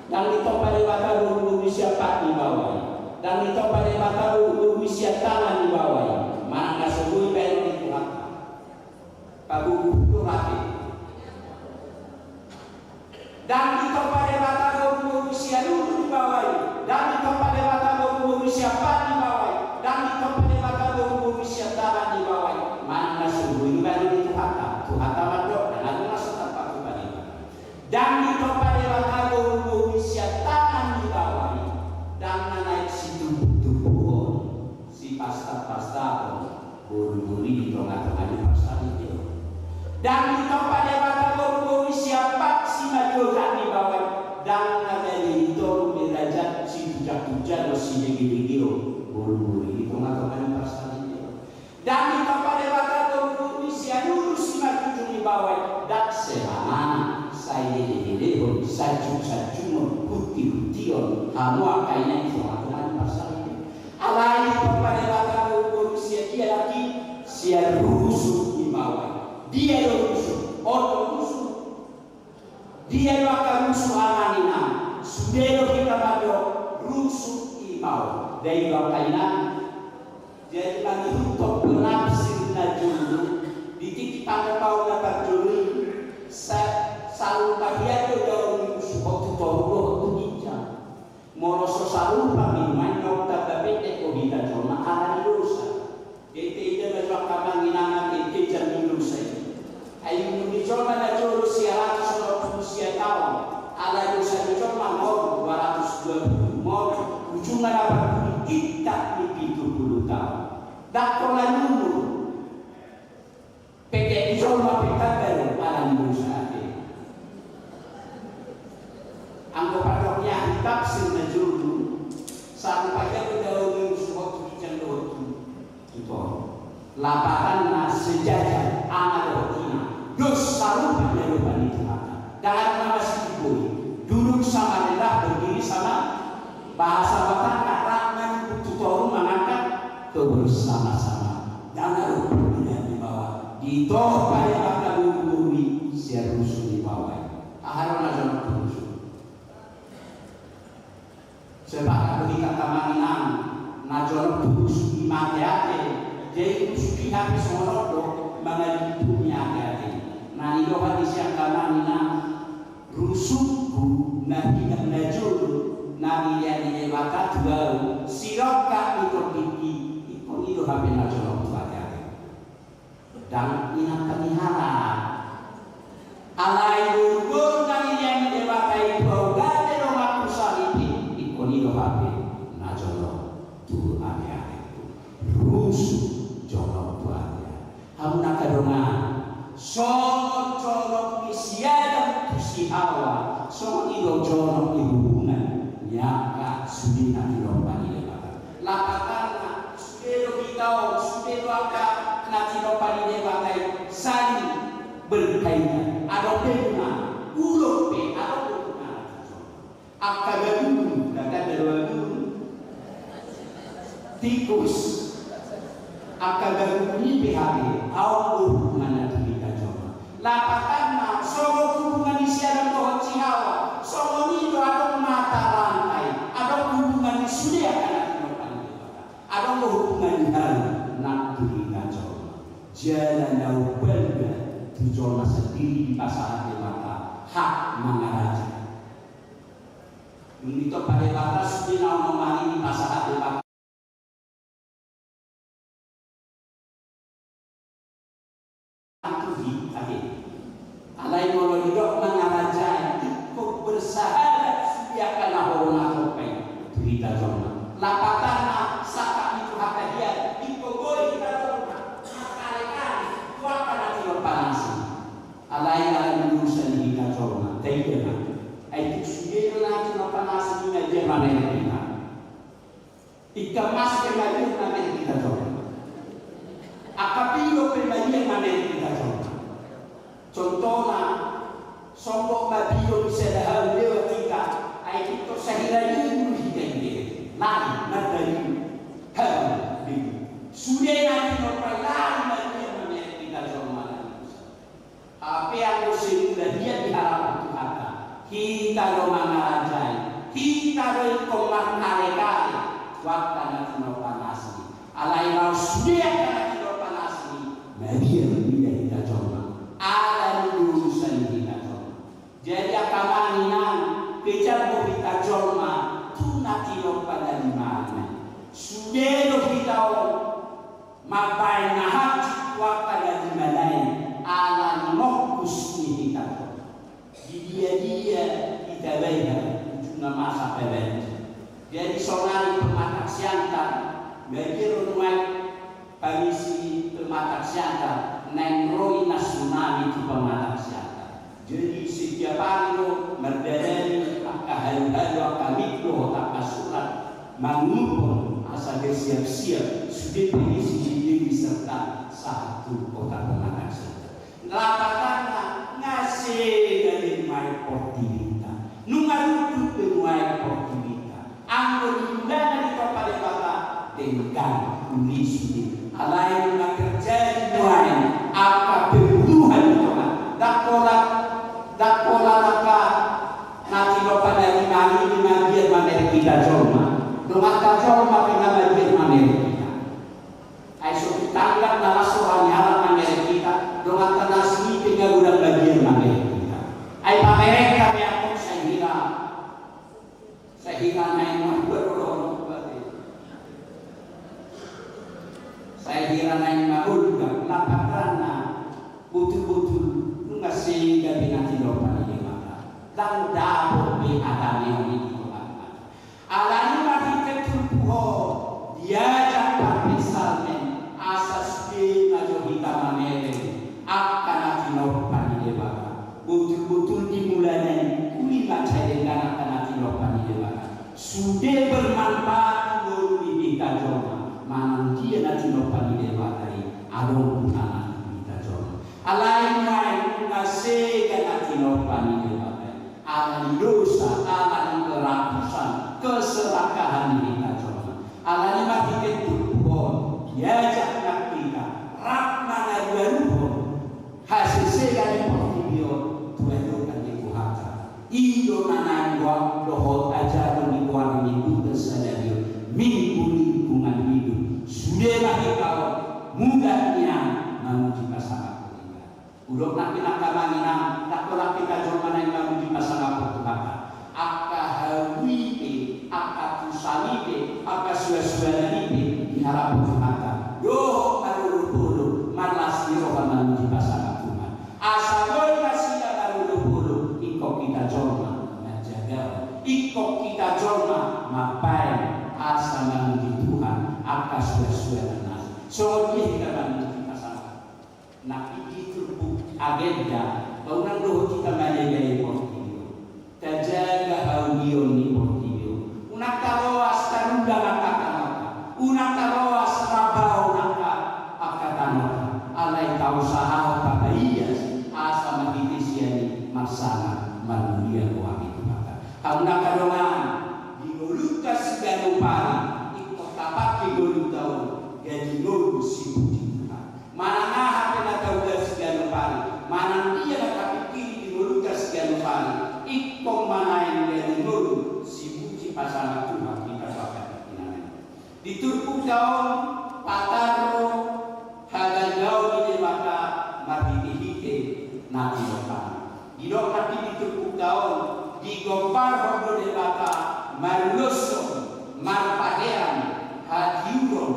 dan di tempat pada guru-guru siapa di bawah dan itu pada mata usia tangan di bawah mana nggak sebut bayar di Tuhan Pak Guru itu mati dan itu pada mata usia dulu di bawah dan itu pada mata usia empat di bawah dan itu pada mata usia tangan di bawah mana nggak sebut bayar di Tuhan Tuhan mandok dan aku masuk tanpa kembali dan itu pada mata usia tangan di bawah dan naik situ tubuh si pasta guru-guru di tengah-tengah di pasar itu dan di tempat yang pada guru-guru siapa si maju di bawah dan ada di itu derajat si tujak-tujak si degi-degi guru-guru di tengah-tengah di pasar itu dan di tempat yang pada guru-guru siapa si maju di bawah dan semana saya ini saju putih-putihan kamu akainya itu aturan pasal ini alai kepada wakil usia dia lagi siar rusuk di bawah dia rusuk rusuk dia wakil rusuk amanina sudah kita pada rusuk di bawah dari wakilnya jadi lagi untuk penafsir najulu di titik tanda tahu dapat juri selalu bahagia tu dalam suatu toro tu hijau. Moroso selalu kami main dokter tapi tekobita cuma ada dosa. Itu adalah kamanginangan itu jangan dosa. Ayu dicoba ada juru siaran sudah usia tahun. Ada dosa dicoba mau 220 mau ujungnya dapat kita di 70 tahun. Tak pernah nunggu. PT dicoba kita baru ada dosa. Anggapannya tafsir najulu satu pagi kita udah suatu bicara itu lapangan sejajar anak rotina dos selalu pada depan itu dan nama si duduk sama adalah berdiri sama bahasa batak karangan tutor mengangkat kebersama-sama dan lalu di bawah di toh pada kata guru-guru siar rusuh di bawah aharon aja rusuh sebab ketika kamanginang najon terus imate jadi suki habis monodo mengalih dunia hati nani doa di siang kamanginang rusukku nabi dan najul nabi yang dilewat baru siroka itu tinggi itu habis najon hati dan ingat penihara alai guru nabi yang dilewat itu gade rumah pusat ini hape na jono tu ane rusu jono tu ane hamna kadonga so jono isiada tu si hawa so ido jono hubungan nyaka sudina di lomba ni lapatana sudah kita sudah waka nanti lomba ni wakai sani berkaitan ada pena ulo pe ada akagadugu nakadawagu tikus akagadugu ni PHP au mana kita coba lapatana sogo hubungan isiaran Tuhan Cihawa sogo ni ada mata rantai ada hubungan sudah ada hubungan nak kita coba jalan jauh belga tujuan sendiri di pasar mata hak mengaraja ini to pada batas di nama mari di pasar tadi. Alai molo hidup mengarajai ikut bersahadat sediakan ahona topai cerita zona. Lapatana saka itu hakadia ikut gol kita zona. Kali-kali kuakan hati panasi. Alai lulusan kita zona. Tidak. Itu sudah nanti panasi ini Jerman kita. Ikamas kembali nanti kita zona. Akapilo kembali nanti kita zona. Contohnya, sombong babilo bisa dah lewat kita, ayat itu sehingga dulu kita ini, lari nadari, sudah nanti orang lain lagi yang memiliki kita semua. Apa yang musim dan dia diharap Tuhan, kita romangarajai, kita berkomat kali-kali, waktu nanti nopanasi, alai mau sudah nanti nopanasi, Maria tidak kita semua. Ada urusan kita joma. Jadi akamanina kejar kita joma tu nanti pada di mana. Sudah kita mapai nahat waktu di mana ala mokus ni kita. Dia kita bayar cuma masa pelan. Jadi soal pematak siantar bagi rumah komisi pematak siantar nengroi nasional itu pematak siapa. Jadi setiap hari merdeni halu-halu akamikro surat mengumpul asal siap-siap sudah polisi jadi serta satu kota pematak siapa. Lapatana ngasih dari mai portilita, nungarutu penuai portilita. Anggur indana di kepada bapak dengan ulisnya. Alai kerja di luar, apa pembunuhan itu kan? Dakola laka nanti bapak dari mari di bagian mana kita joma, domata joma dengan bagian mana kita. Aisyah ditangkap dalam seorang haram mana kita, domata nasi dengan udah bagian mana kita. Ai pamereka yang pun sehingga naik berdoa. Saya kira naik mahul juga lapakarana betul-betul ngasih gabi nanti doa ini maka dan dapur be adanya ini orang alani mati ketupuh dia jangan misalnya asas be ngajo kita manele akan nanti doa ini maka betul-betul dimulai kuli baca dengan akan nanti doa ini maka sudah bermanfaat guru ini kita joma mana dia nanti nopani dewatai alon anak kita jom alai mai ngasih nanti nopani dewatai alai dosa alai kerakusan keserakahan kita jom alai mati ketubuh diajak nak kita rakna ngaduan hasil segala portfolio tuan-tuan di kuhaka ido nanai wa dohot ajaran di kuang minggu tersadari minggu lingkungan hidup sudah kau mudahnya memuji pasangan kita. Udah nak kamangina tak pernah kita jormana yang memuji pasangan Tuhan. Aka hawipe, aka tusalipe, aka suasana-suasana diharap Tuhan. Doh marulu malas diroh memuji pasangan Tuhan. Asal kasih marulu ikut kita jorma menjaga, ikut kita jorma mapai asa memuji Tuhan akas suara nas. So dia kita memuji pasangan. Nak itu agenda. Kau nak doh kita menjaga portfolio. Terjaga audio ni portfolio. Unak taruh starunda nakaka. Unak taruh serabau nakaka akatana. Alai tahu sahau papaias asa mahitisiani masalah manusia doang itu maka. Kau nak kadongan digolukas ganupari. Pakai golu tahu gaji golu sibuk juga. Mana apa nak tahu dah segala pari. Mana dia nak pikir di golu dah segala pari. Ikut mana yang gaji golu sibuk di pasangan Tuhan kita pakai ini. Di turku tahun pataro hagan jauh di maka mati hike nanti lokal. Di dok nanti di turku tahun di gopar hodo di maka maluso marpadean hadiuron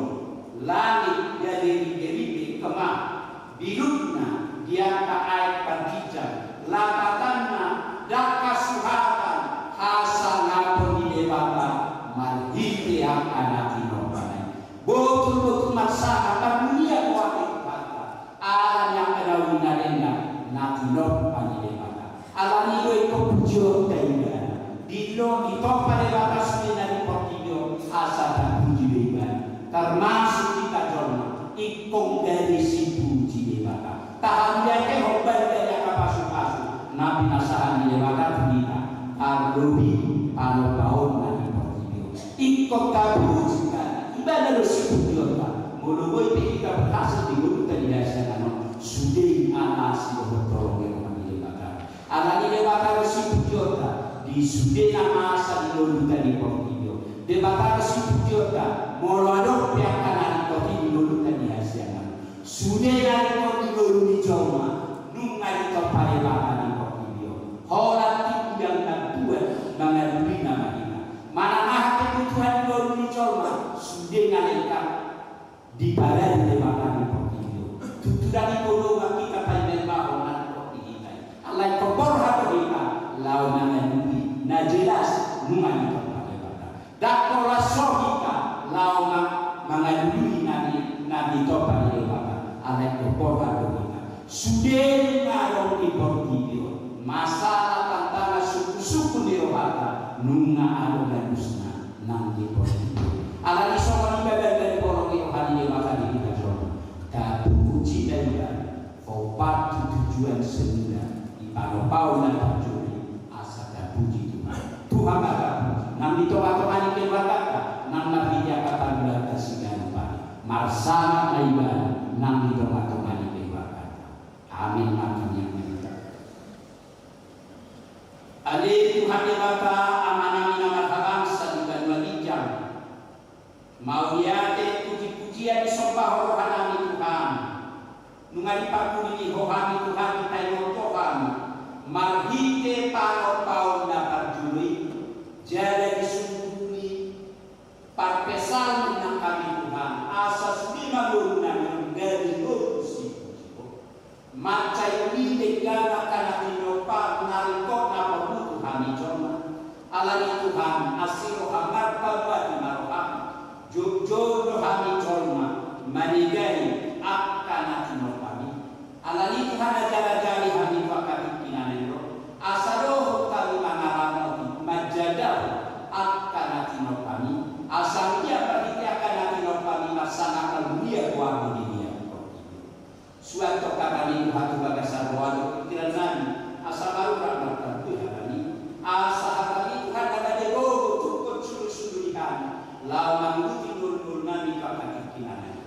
langit dari kemah bilutna dia tak masa akan dunia kuat kata alam yang kena winadena natinok panilebaka alam itu pujo taiga dilo ditopa lebaka sumina di portidio asa dan puji beban termasuk kita jorna ikong dari si puji lebaka tahan dia hoban dari kapasu-pasu nabi nasahan lebaka punita ardobi pano-paon dari portidio ikong kapuji ibadah dosi pujiota muluboi kita berhasil di mulut dan dihasilkan sudah anas bertolong yang kami lebakan anak lebakan dosi pujiota di sudah masa di mulut dan di portidio lebakan dosi pujiota molado pihak kanan portidio di mulut dan dihasilkan sudah dari portidio di joma nungai topare lebakan di portidio horat yang tak buat mengadui nama kita mana kebutuhan di joma sudah ngalengkap di badan lebakan di portidio tutudan ipolo kita paling bahonan portidio alai kopor kita lawan ngadui na jelas nungan lebakan dakola sohika lawan mengadui nabi topa lebakan alai kopor kita sudah ngalong di portidio masalah tantangan suku-suku di rohata nunga alonganusna nang di portidio ala iso ibadah dari porong rohani lebakan di kita jorong puji dan obat tujuan semula di pano-pano dan pajuri asa dan puji Tuhan kata nang ditoka-toka di keluarga nang nabi kata belaka sigan pari marsana ibadah nang ditoka-toka di keluarga amin makin yang kita ade Tuhan kata amanami nama bangsa di Banua Lijang mau yate puji-pujian disembah rohani Tuhan nungali pakuli rohani Tuhan tayo Tuhan marhite pano-pao na parjuri jala disungguhi parpesan ng kami Tuhan asas di maguna ng gari lusi macay hindi gana kanatino pa narikot na pabutuhan ni Joma alani Tuhan asiro hamar pabati maroham jojo rohani Joma manigay akanatino kami alani Tuhan ajara-jari hani wakati kinanero asaro kami mangarano majadaw akanatino kami asal dia bagi akanatino kami masana kalunia kuamu di dia suatu kata ini hatu bagasan wadu pikiran nani asal baru rakyat Tuhan ini asal kami Tuhan ada di rogo cukup suluh-suluhihan lawan mengikuti nur-nur nami kakak kinanero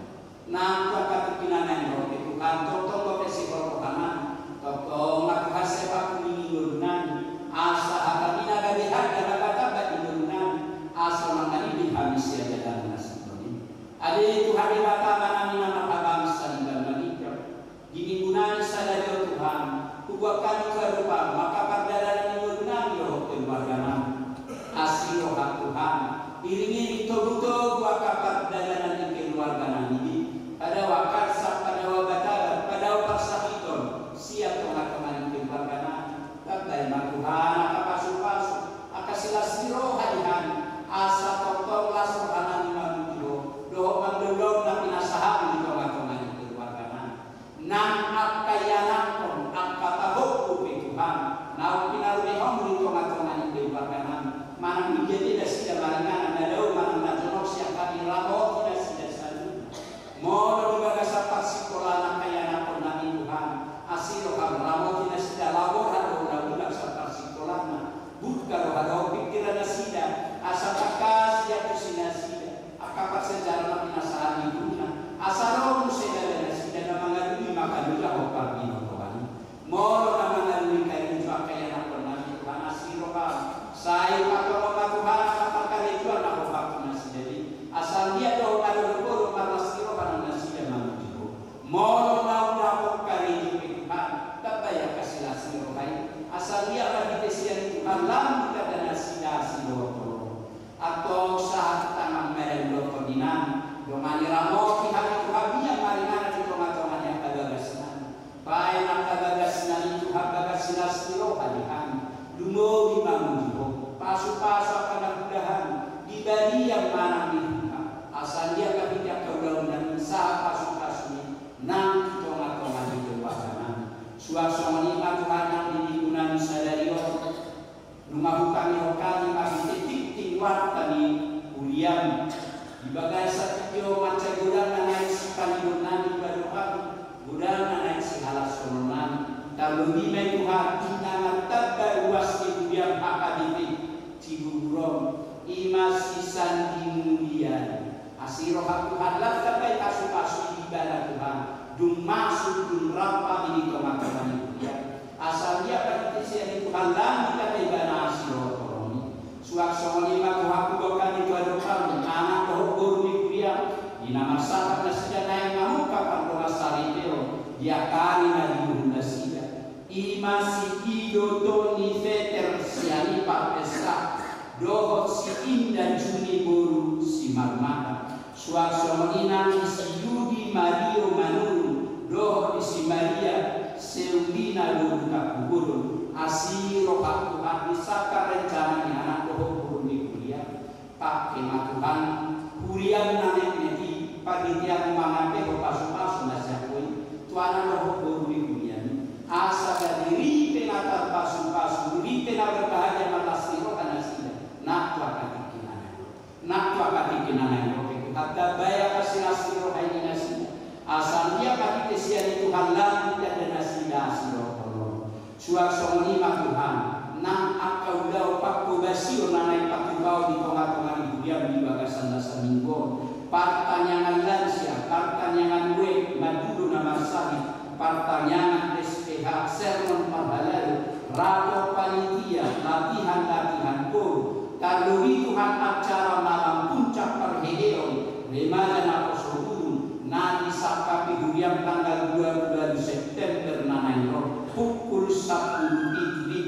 nah kakak kinanero Tuhan tolong bersihkan rohanan tolong aku sepak nur nami asal kami naga lihat dan kata nur nami asal mangani dihabis saja dalam nasib ini ada Tuhan di mata nami nama bangsa di dalam digunakan sadar Tuhan kubuatkan kehidupan maka perdana digunakan roh keluarga asli roh Tuhan iringi betul-betul buat perdana di keluarga ini pada wakar pada wabata pada wakar itu siap teman-teman keluarga tapi Tuhan pasu-pasu akasilas roh hadihan asa tolong las rohanan manusia doa mandolong nabi nasahan di teman-teman nang akayanakon ang katahok ko Tuhan na pinarumihong dito matungan yung keluarganan manang menjadi na sila maringan na daw manang natunok siya kanilamo na sila sa luna mo lumaga sa pagsikola ng kayanakon namin Tuhan asilo kang ramo na sila labor hado na ulag sa pagsikola na budkaro hado pikiran na sila asa takas siya po sila akapagsajara na pinasahan ni Tuhan asaro mo sila na sila na mga makadulah o pagino Tuhan moro na mangalui kayo sa kaya na namin Tuhan asiro ka sa ipatulong na Tuhan kapagkalituan na ko na sila asal dia daw maluluburo marasiro ka na sila manujibo moro na unakong kayo Tuhan tabaya ka sila siro kayo asal dia magiging siya ni Tuhan lang ka na sila siro atau sa tangang merendo podinan domani ramo kihari Tuhan biya maringan at ito yang kagagasnan bayan ang kagagasnan ito kagagasnan silo kalihan lumogi mangunjiho paso-paso ka nagudahan di bari yang manang dibuka asal dia kapitya kaulaunan sa pasu-pasuni nang tonga-tonga di depan suasana Tuhan yang digunakan sadario numahukan hokani magititik tingwat tani uliam dibagai satyo macam gudang naik sekali gunani barukan gudang naik segala sononan kalau dimai Tuhan tinangan tabba uas kemudian akademik cigugurom imas sisan dimulian asiro Tuhan lah sampai kasu-kasu ibadah Tuhan dum masuk dum rampa ini kemakaman dia asal dia berkesian Tuhan lah kita ibadah asiro tolong suaksana lima Tuhan bukan itu ada kamu anak tohur di kuliah di nama sahabat nasidah naik ngamu kapan doa sariteo dia kali nadi nasidah imasi idoto ni veter siani pak pesta dohot si indah juni boru si marmata suaksana ina si Yudi Mario Manuru dohot si Maria Seudina Luka Kuburu asiro pak Tuhan disaka rencana anak dohot di kuliah pak kema Tuhan kuliah nanek neti pagi tiap mangape pasu-pasu nasyakui tuana dohot di kuliah asa dari penata pasu-pasu di penata bahagia malasiro karena sida nak tua katikinan kata bayar kasih asiro hai nasi asal dia kaki kesian Tuhan lagi dan nasi asiro tolong suaksana lima Tuhan nang akau lau pakku basio nanai pakku bau di tengah-tengah ibu dia di bagasan dasar minggu pertanyaan lansia pertanyaan gue madudu nama sahih pertanyaan SPH sermon parhalalu rapo panitia latihan guru kalau Tuhan acara malam puncak perhedon Remaja Naposodun Nadi Sakapi Huriam tanggal 22 September Nanairo pukul 10 Idri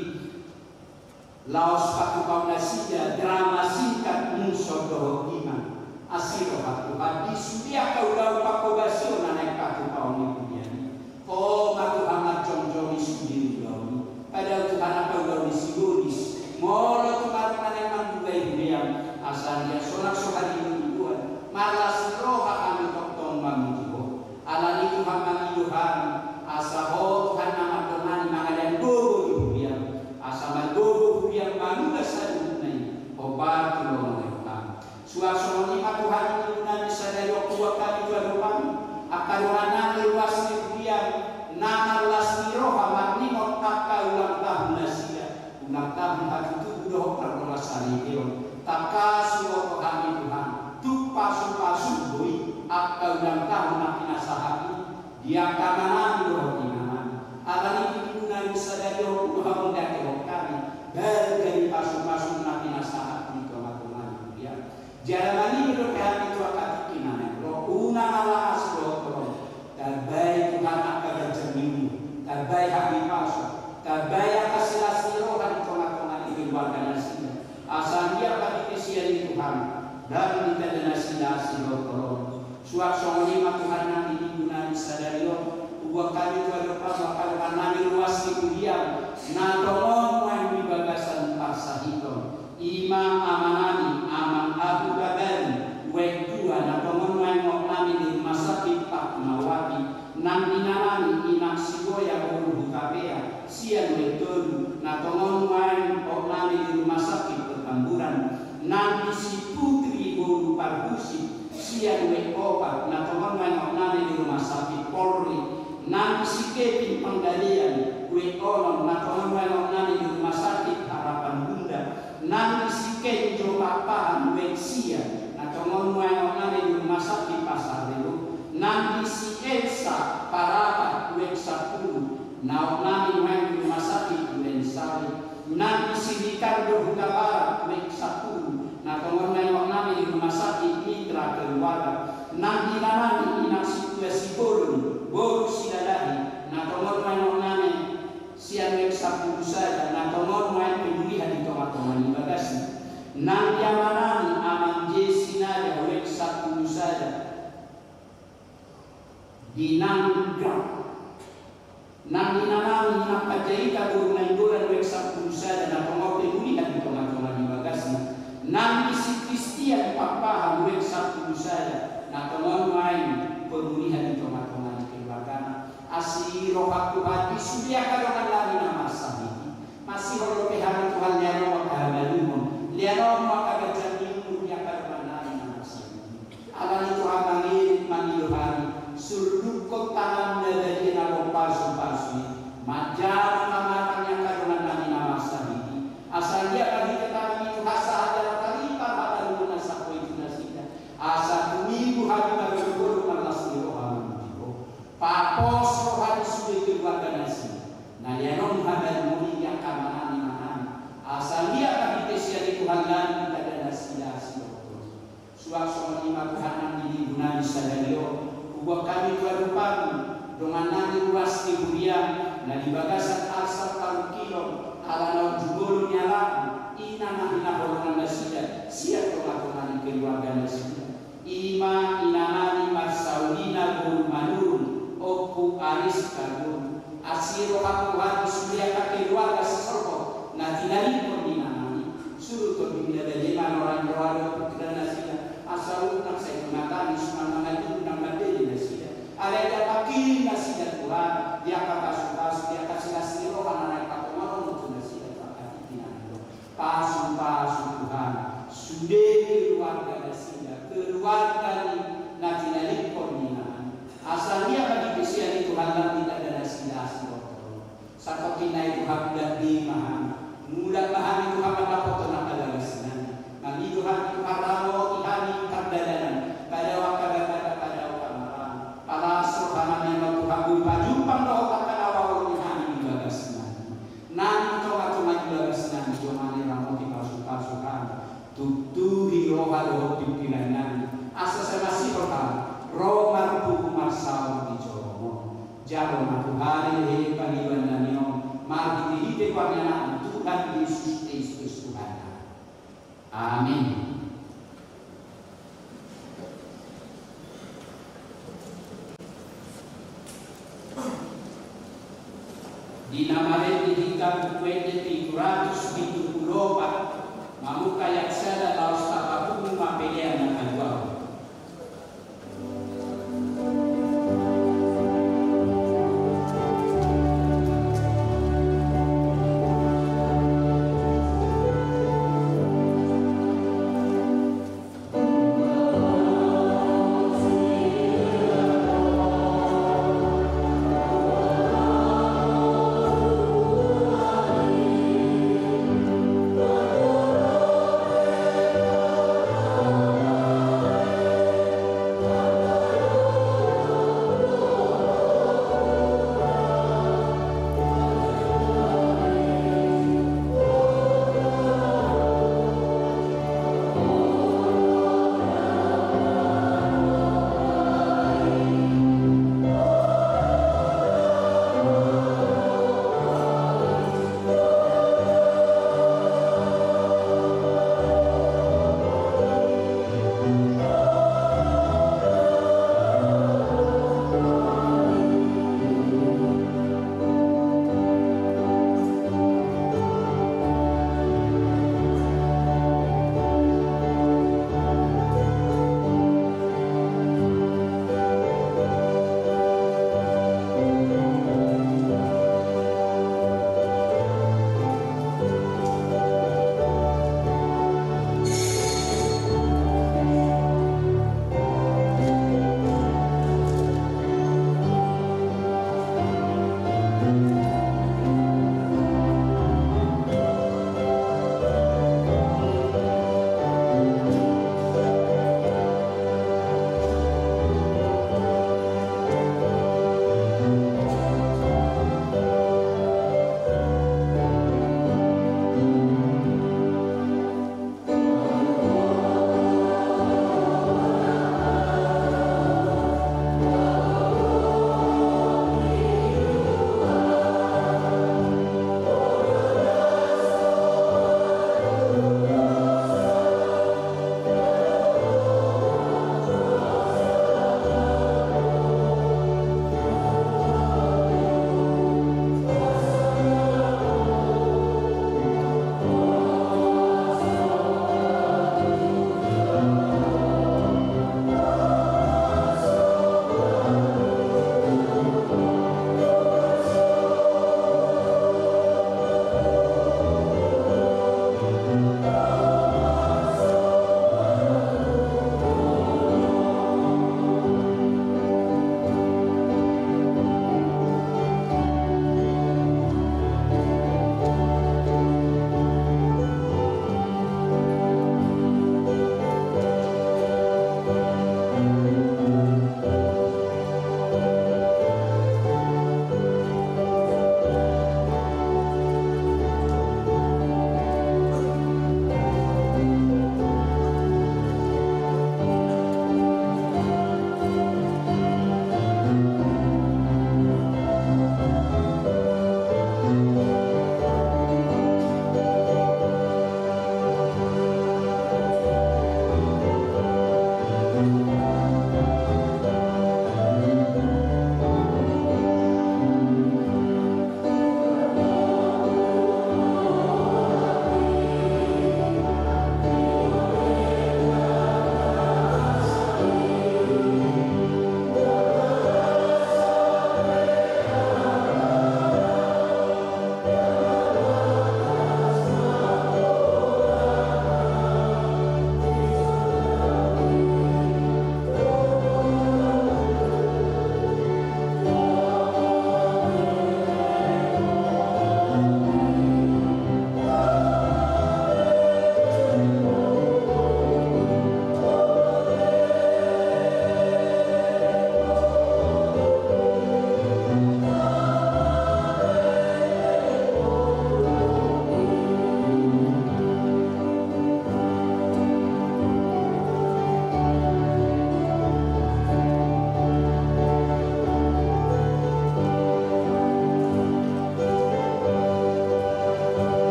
Laos Patu Paunasida drama singkat Musodoh Iman Asiro Patu Padi Sudia Kaulau Pakobasio Nanai Patu Paunipudiani Oh Matu Amat Jom-Jomi Sudiri Gauni Padahal Tuhan Kaulau Disigodis Molo Tuhan Nanai Mandugai Huriam Asal dia sonak sohari Tuhan malas roha kami tong mamujibo alani Tuhan kami Tuhan asaho Tuhan nama Tuhan mangadan gogo yubiam asama gogo yubiam manuga sadunai obat tulong mereka suasana lima Tuhan Tuhan sadayo kuwa kami Tuhan akan wanani luas yubiam nama las roha magni otakka ulang tahun nasia ulang tahun hatu doh perdoa salibio takasuo kami Tuhan pasu-pasu bui akal dan tahu nakina sahati dia kananan doh inaman alani digunakan sadari Tuhan mendaki kami dari pasu-pasu nakina sahati kematuan dia jalani hidup hati tua kaki kinanan roh unang ala aslo terbaik Tuhan akan berjemimu terbaik hati pasu terbaik kasih roh dan tengah-tengah ini warga nasinya asal dia bagi kesian Tuhan dan kita denasi-nasi tolong suaksana lima Tuhan nanti digunakan sadario uang kami tua depan bakal kanani luas diam na tolong yang di bagasan pasahito ima amanani aman abu kabari wek dua na tolong yang nami di rumah sakit Pak Mawati nang dinarani inak sigoya buru kapea sian wetolu na tolong yang nami di rumah sakit Petamburan nanti si putri buru parbusi sian we obat na teman-teman nani di rumah sakit Polri nanti si Kevin Penggalian we onon na teman-teman nani di rumah sakit Harapan Bunda nanti si Kenjo Papahan we sia na teman-teman nani di rumah sakit Pasar Rebo nanti si Elsa Paraka we 10 na nani di rumah sakit Durensari nanti si Ricardo Huta Barat we 10 nah teman-teman nami di rumah sakit Mitra Keluarga nanti nani inak situasi boru sidadahi nah teman-teman nami sian wek 10 saja nah teman-teman pemulihan di teman-teman bagasi nanti amanani aman jesinada wek 10 saja di nanggang nanti nani inak kajaita buru nainggolan wek 10 saja nah teman-teman pemulihan di teman-teman bagasi nanti si Kristian papa wek 10 saja nah teman main roh Tuhan disediakan dengan lagi nama sahaja masih roh Tuhan Tuhan liano makahamalumum liano makagajanimu dia karena nama sahaja alani Tuhan manggil hari seluruh tangan dari nama palsu majar mengatakan yang karena nama sahaja asal dia bagi ketahui itu hasa adalah kalimat pada guna sakwe itu nasida asal minggu hari bagi guru malas rohani papos rohani sudah keluarga nasi nah dia non hadal muli yang kamanan imanan asal dia bagi tesia di Tuhan dan kita ada nasida suasana lima Tuhan yang diguna di sadario ubah kami Tuhan pagi dengan nanti luas keburian nah di bagasan asal taruh kilo ala jugolo nyala ina holongan nasida siap tomat keluarga nasida ima inanani marsaulina gul manurun oku aris karbun asiro Tuhan disediakan keluarga sesorbo nah tinari pun inanani suruh turbina dari orang putra nasida asal unak saya gunakan semangat itu nama dari nasida ada pakai nasida Tuhan dia kapas dia kasih nasiro anak pasu Tuhan sudah keluarga nasida keluarga natinalik korninaan asal dia bagi kesian itu Tuhan tidak ada nasida satu kina itu hakda di maham mula maham itu hakda foto nak ada nasinan bagi Tuhan itu harawo ihani kardadanan pada wakada pada wakamaran para sohana yang Tuhan berjumpang doa akan awal ihani bagasinan nan toka bagasinan jomani ramoti pasukan tutuhi roha pimpinan asal masih pertama roh marpu marsau di Jomo jaro matuhari paniwan nanyo margi dihide kwanya Tuhan Yesus Kristus Tuhan amin. Di namanya dihingga bukwede 374 mamuka yaksada laos takapun mapelean ng alwaw Amen.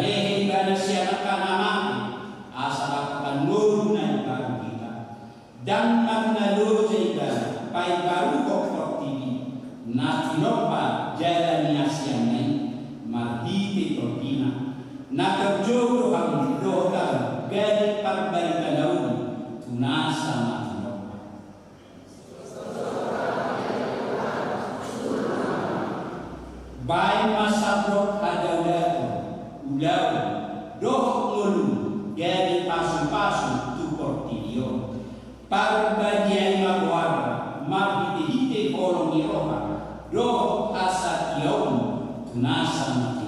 Dahehe ibadah siapa namanya asa akan nur na ibadah kita dan makna ibadah pai baru kok TV na tinopa jalan yang lain mardite tortina na kerjogo ang doka gadi pagbalita daun tunasa matinopa bai masabrok adaw ulaw doh ngulu gadi pasu-pasu tu portilio pagbagian magwara mabidihite kolong iroha doh asa yaum tunasa matinopa